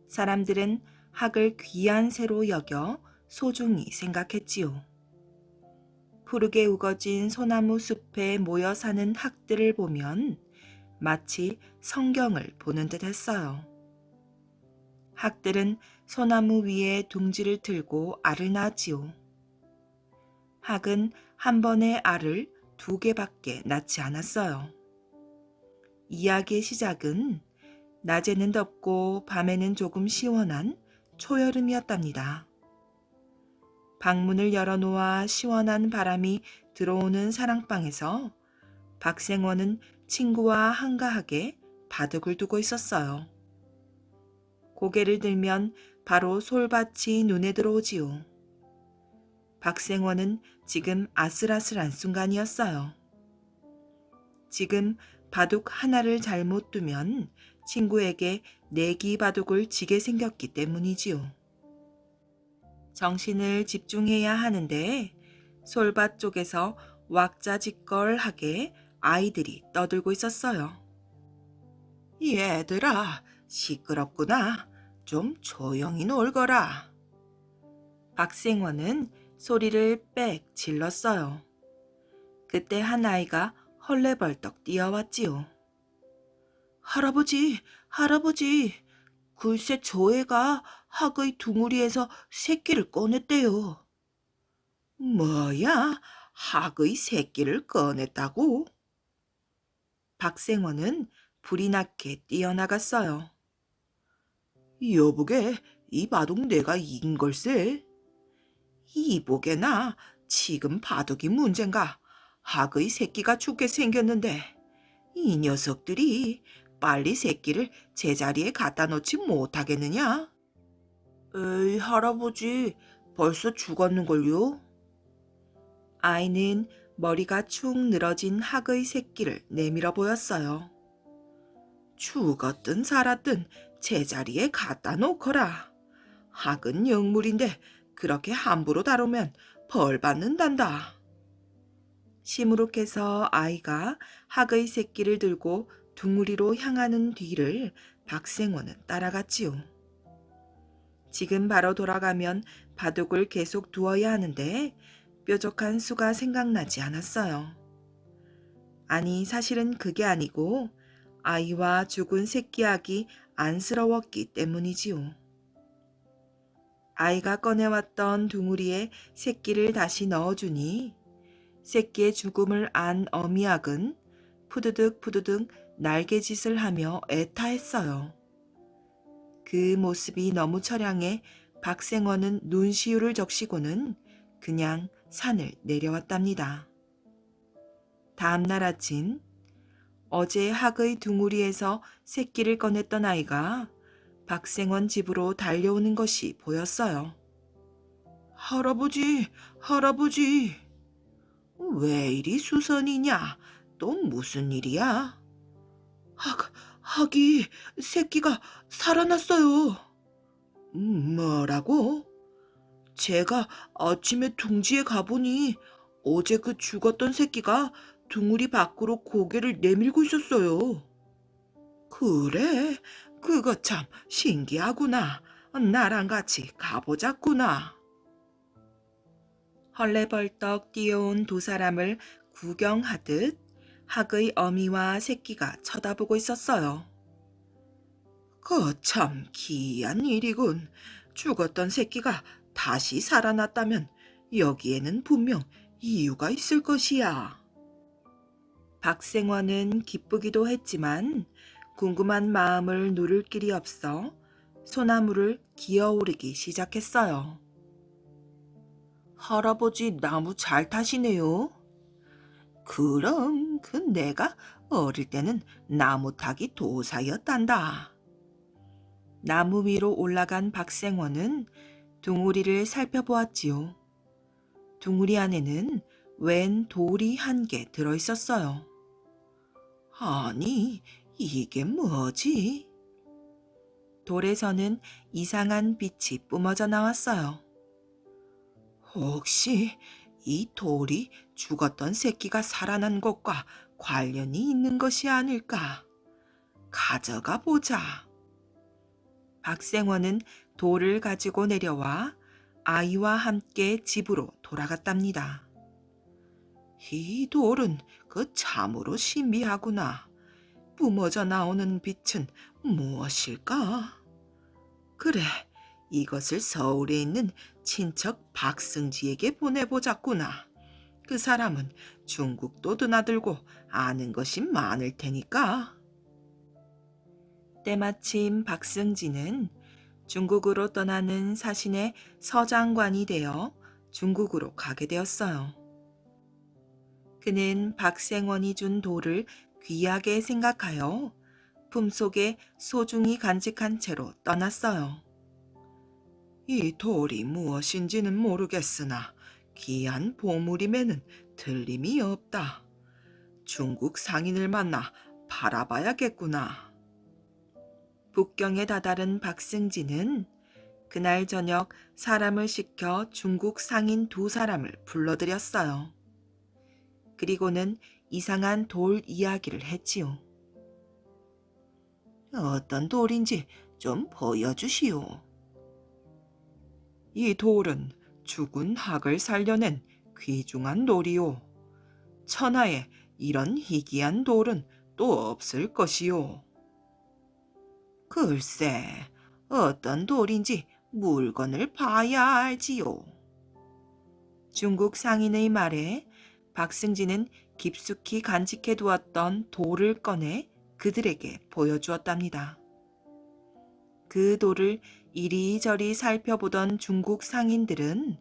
사람들은 학을 귀한 새로 여겨 소중히 생각했지요. 푸르게 우거진 소나무 숲에 모여 사는 학들을 보면 마치 성경을 보는 듯 했어요. 학들은 소나무 위에 둥지를 틀고 알을 낳았지요. 학은 한 번에 알을 2개밖에 낳지 않았어요. 이야기의 시작은 낮에는 덥고 밤에는 조금 시원한 초여름이었답니다. 방문을 열어놓아 시원한 바람이 들어오는 사랑방에서 박생원은 친구와 한가하게 바둑을 두고 있었어요. 고개를 들면 바로 솔밭이 눈에 들어오지요. 박생원은 지금 아슬아슬한 순간이었어요. 지금 바둑 하나를 잘못 두면 친구에게 내기 바둑을 지게 생겼기 때문이지요. 정신을 집중해야 하는데 솔밭 쪽에서 왁자지껄하게 아이들이 떠들고 있었어요. 얘들아, 시끄럽구나. 좀 조용히 놀거라. 박생원은 소리를 빽 질렀어요. 그때 한 아이가 헐레벌떡 뛰어왔지요. 할아버지, 할아버지, 글쎄 저 애가 학의 둥우리에서 새끼를 꺼냈대요. 뭐야? 학의 새끼를 꺼냈다고? 박생원은 불이 나게 뛰어나갔어요. 여보게, 이 바둑 내가 이긴 걸세. 이보게나, 지금 바둑이 문젠가. 학의 새끼가 죽게 생겼는데 이 녀석들이 빨리 새끼를 제자리에 갖다 놓지 못하겠느냐? 에이, 할아버지, 벌써 죽었는걸요? 아이는 머리가 축 늘어진 학의 새끼를 내밀어 보였어요. 죽었든 살았든 제자리에 갖다 놓거라. 학은 영물인데 그렇게 함부로 다루면 벌 받는단다. 시무룩해서 아이가 학의 새끼를 들고 둥우리로 향하는 뒤를 박생원은 따라갔지요. 지금 바로 돌아가면 바둑을 계속 두어야 하는데 뾰족한 수가 생각나지 않았어요. 아니, 사실은 그게 아니고 아이와 죽은 새끼약이 안쓰러웠기 때문이지요. 아이가 꺼내왔던 둥우리에 새끼를 다시 넣어주니 새끼의 죽음을 안 어미약은 푸드득 푸드득 날개짓을 하며 애타했어요. 그 모습이 너무 처량해 박생원은 눈시울을 적시고는 그냥 산을 내려왔답니다. 다음 날 아침, 어제 학의 둥우리에서 새끼를 꺼냈던 아이가 박생원 집으로 달려오는 것이 보였어요. 할아버지, 할아버지. 왜 이리 수선이냐? 또 무슨 일이야? 학이 새끼가 살아났어요. 뭐라고? 제가 아침에 둥지에 가보니 어제 그 죽었던 새끼가 둥우리 밖으로 고개를 내밀고 있었어요. 그래? 그거 참 신기하구나. 나랑 같이 가보자꾸나. 헐레벌떡 뛰어온 두 사람을 구경하듯 학의 어미와 새끼가 쳐다보고 있었어요. 거참 기이한 일이군. 죽었던 새끼가 다시 살아났다면 여기에는 분명 이유가 있을 것이야. 박생원은 기쁘기도 했지만 궁금한 마음을 누를 길이 없어 소나무를 기어오르기 시작했어요. 할아버지 나무 잘 타시네요. 그럼 그 내가 어릴 때는 나무 타기 도사였단다. 나무 위로 올라간 박생원은 둥우리를 살펴보았지요. 둥우리 안에는 웬 돌이 한 개 들어있었어요. 아니, 이게 뭐지? 돌에서는 이상한 빛이 뿜어져 나왔어요. 혹시 이 돌이 죽었던 새끼가 살아난 것과 관련이 있는 것이 아닐까? 가져가 보자. 박생원은 돌을 가지고 내려와 아이와 함께 집으로 돌아갔답니다. 이 돌은 그 참으로 신비하구나. 뿜어져 나오는 빛은 무엇일까? 그래, 이것을 서울에 있는 친척 박승지에게 보내보자꾸나. 그 사람은 중국도 드나들고 아는 것이 많을 테니까. 때마침 박승지는 중국으로 떠나는 사신의 서장관이 되어 중국으로 가게 되었어요. 그는 박생원이 준 돌을 귀하게 생각하여 품속에 소중히 간직한 채로 떠났어요. 이 돌이 무엇인지는 모르겠으나 귀한 보물임에는 틀림이 없다. 중국 상인을 만나 팔아봐야겠구나. 북경에 다다른 박승지는 그날 저녁 사람을 시켜 중국 상인 두 사람을 불러들였어요. 그리고는 이상한 돌 이야기를 했지요. 어떤 돌인지 좀 보여주시오. 이 돌은 죽은 학을 살려낸 귀중한 돌이오. 천하에 이런 희귀한 돌은 또 없을 것이오. 글쎄, 어떤 돌인지 물건을 봐야 알지요. 중국 상인의 말에 박승진은 깊숙이 간직해 두었던 돌을 꺼내 그들에게 보여주었답니다. 그 돌을 이리저리 살펴보던 중국 상인들은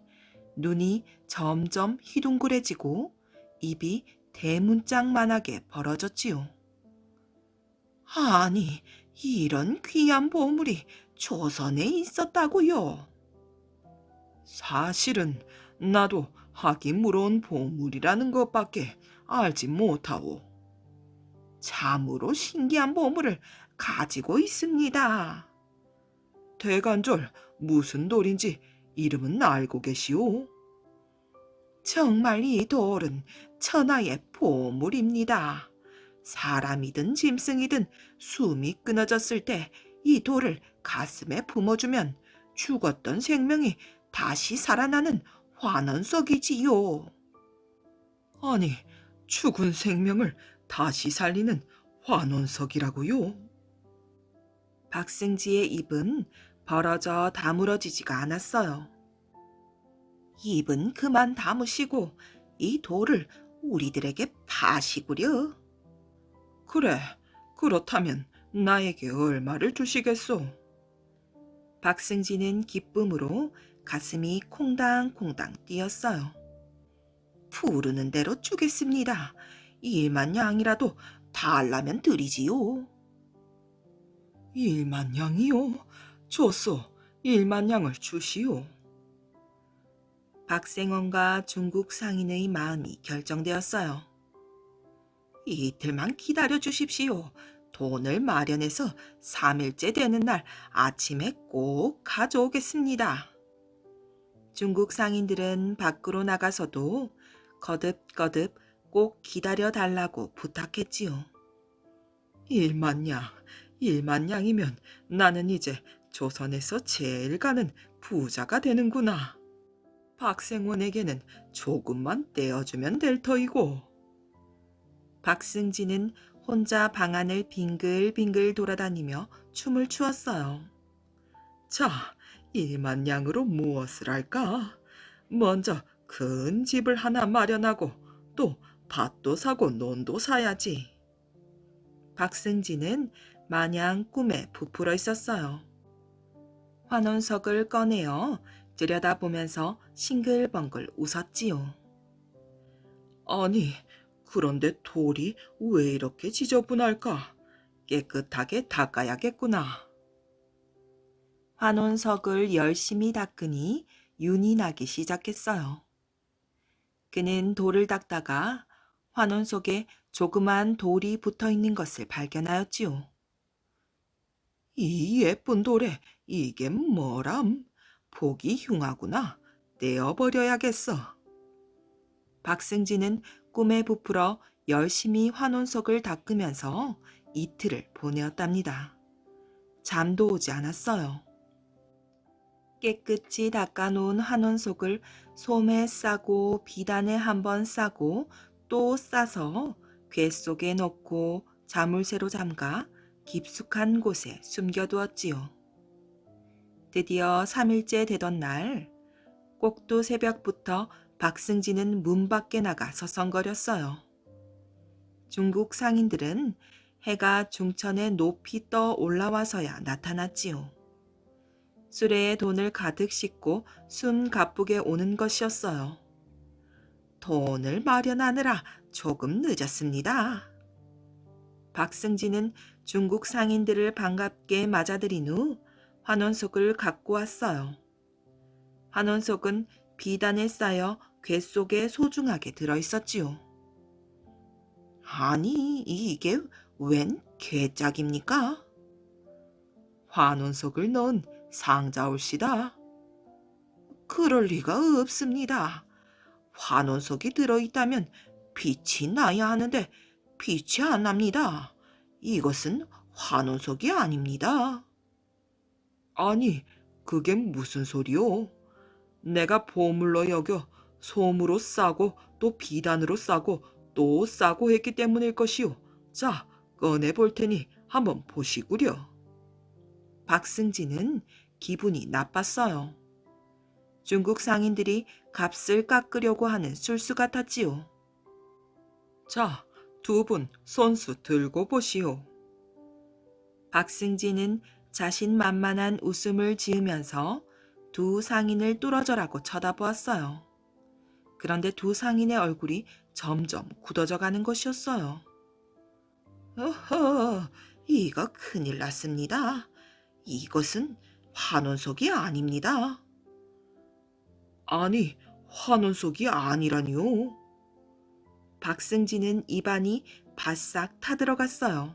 눈이 점점 희둥그레지고 입이 대문짝만하게 벌어졌지요. 아니, 이런 귀한 보물이 조선에 있었다고요? 사실은 나도 학이 물어온 보물이라는 것밖에 알지 못하오. 참으로 신기한 보물을 가지고 있습니다. 대간절 무슨 돌인지 이름은 알고 계시오? 정말 이 돌은 천하의 보물입니다. 사람이든 짐승이든 숨이 끊어졌을 때 이 돌을 가슴에 품어주면 죽었던 생명이 다시 살아나는 환원석이지요. 아니, 죽은 생명을 다시 살리는 환원석이라고요? 박승지의 입은 벌어져 다물어지지가 않았어요. 입은 그만 다무시고 이 돌을 우리들에게 파시구려. 그래, 그렇다면 나에게 얼마를 주시겠소? 박승지는 기쁨으로 가슴이 콩당콩당 뛰었어요. 부르는 대로 주겠습니다. 1만 양이라도 달라면 드리지요. 1만 양이요? 좋소. 1만 양을 주시오. 박생원과 중국 상인의 마음이 결정되었어요. 이틀만 기다려 주십시오. 돈을 마련해서 3일째 되는 날 아침에 꼭 가져오겠습니다. 중국 상인들은 밖으로 나가서도 거듭거듭 꼭 기다려 달라고 부탁했지요. 1만 냥, 1만 냥이면 나는 이제 조선에서 제일 가는 부자가 되는구나. 박생원에게는 조금만 떼어주면 될 터이고. 박승진은 혼자 방 안을 빙글빙글 돌아다니며 춤을 추었어요. 자, 1만 냥으로 무엇을 할까? 먼저 큰 집을 하나 마련하고 또 밭도 사고 논도 사야지. 박승진은 마냥 꿈에 부풀어 있었어요. 환원석을 꺼내어 들여다보면서 싱글벙글 웃었지요. 아니, 그런데 돌이 왜 이렇게 지저분할까? 깨끗하게 닦아야겠구나. 환원석을 열심히 닦으니 윤이 나기 시작했어요. 그는 돌을 닦다가 환원 속에 조그만 돌이 붙어 있는 것을 발견하였지요. 이 예쁜 돌에 이게 뭐람? 보기 흉하구나. 떼어버려야겠어. 박승진은 꿈에 부풀어 열심히 환원 속을 닦으면서 이틀을 보내었답니다. 잠도 오지 않았어요. 깨끗이 닦아놓은 환원 속을 솜에 싸고 비단에 한번 싸고 또 싸서 궤 속에 넣고 자물쇠로 잠가 깊숙한 곳에 숨겨두었지요. 드디어 3일째 되던 날, 꼭두 새벽부터 박승진은 문 밖에 나가 서성거렸어요. 중국 상인들은 해가 중천에 높이 떠 올라와서야 나타났지요. 수레에 돈을 가득 싣고 숨 가쁘게 오는 것이었어요. 돈을 마련하느라 조금 늦었습니다. 박승진은 중국 상인들을 반갑게 맞아들인 후 환원석을 갖고 왔어요. 환원석은 비단에 쌓여 궤 속에 소중하게 들어있었지요. 아니, 이게 웬 괴짝입니까? 환원석을 넣은 상자올시다. 그럴 리가 없습니다. 환원석이 들어있다면 빛이 나야 하는데 빛이 안 납니다. 이것은 환원석이 아닙니다. 아니, 그게 무슨 소리요? 내가 보물로 여겨 솜으로 싸고 또 비단으로 싸고 또 싸고 했기 때문일 것이요. 자, 꺼내볼 테니 한번 보시구려. 박승진은 기분이 나빴어요. 중국 상인들이 값을 깎으려고 하는 술수 같았지요. 자, 두 분 손수 들고 보시오. 박승진은 자신만만한 웃음을 지으면서 두 상인을 뚫어져라고 쳐다보았어요. 그런데 두 상인의 얼굴이 점점 굳어져 가는 것이었어요. 어허, 이거 큰일 났습니다. 이것은 환원석이 아닙니다. 아니, 환원석이 아니라니요. 박승진은 입안이 바싹 타들어갔어요.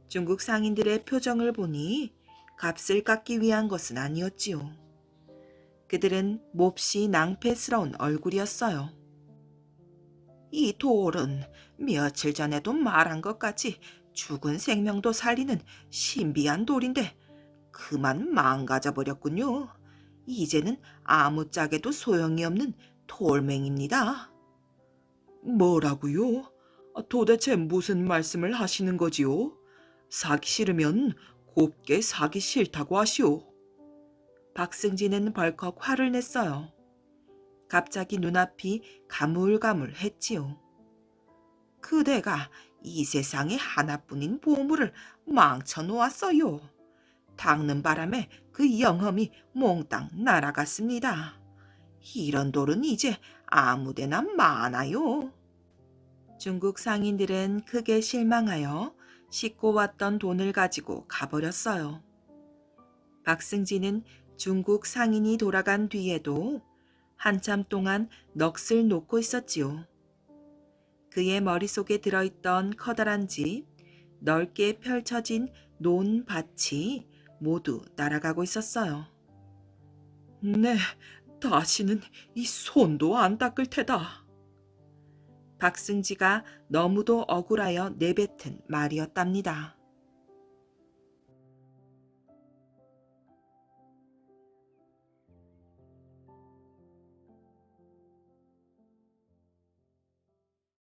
중국 상인들의 표정을 보니 값을 깎기 위한 것은 아니었지요. 그들은 몹시 낭패스러운 얼굴이었어요. 이 돌은 며칠 전에도 말한 것 같이 죽은 생명도 살리는 신비한 돌인데 그만 망가져버렸군요. 이제는 아무짝에도 소용이 없는 돌멩입니다. 뭐라고요? 도대체 무슨 말씀을 하시는 거지요? 사기 싫으면 곱게 사기 싫다고 하시오. 박승진은 벌컥 화를 냈어요. 갑자기 눈앞이 가물가물했지요. 그대가 이 세상에 하나뿐인 보물을 망쳐놓았어요. 닦는 바람에 그 영험이 몽땅 날아갔습니다. 이런 돌은 이제 아무데나 많아요. 중국 상인들은 크게 실망하여 싣고 왔던 돈을 가지고 가버렸어요. 박승진은 중국 상인이 돌아간 뒤에도 한참 동안 넋을 놓고 있었지요. 그의 머릿속에 들어있던 커다란 집, 넓게 펼쳐진 논밭이 모두 날아가고 있었어요. 네, 다시는 이 손도 안 닦을 테다. 박승지가 너무도 억울하여 내뱉은 말이었답니다.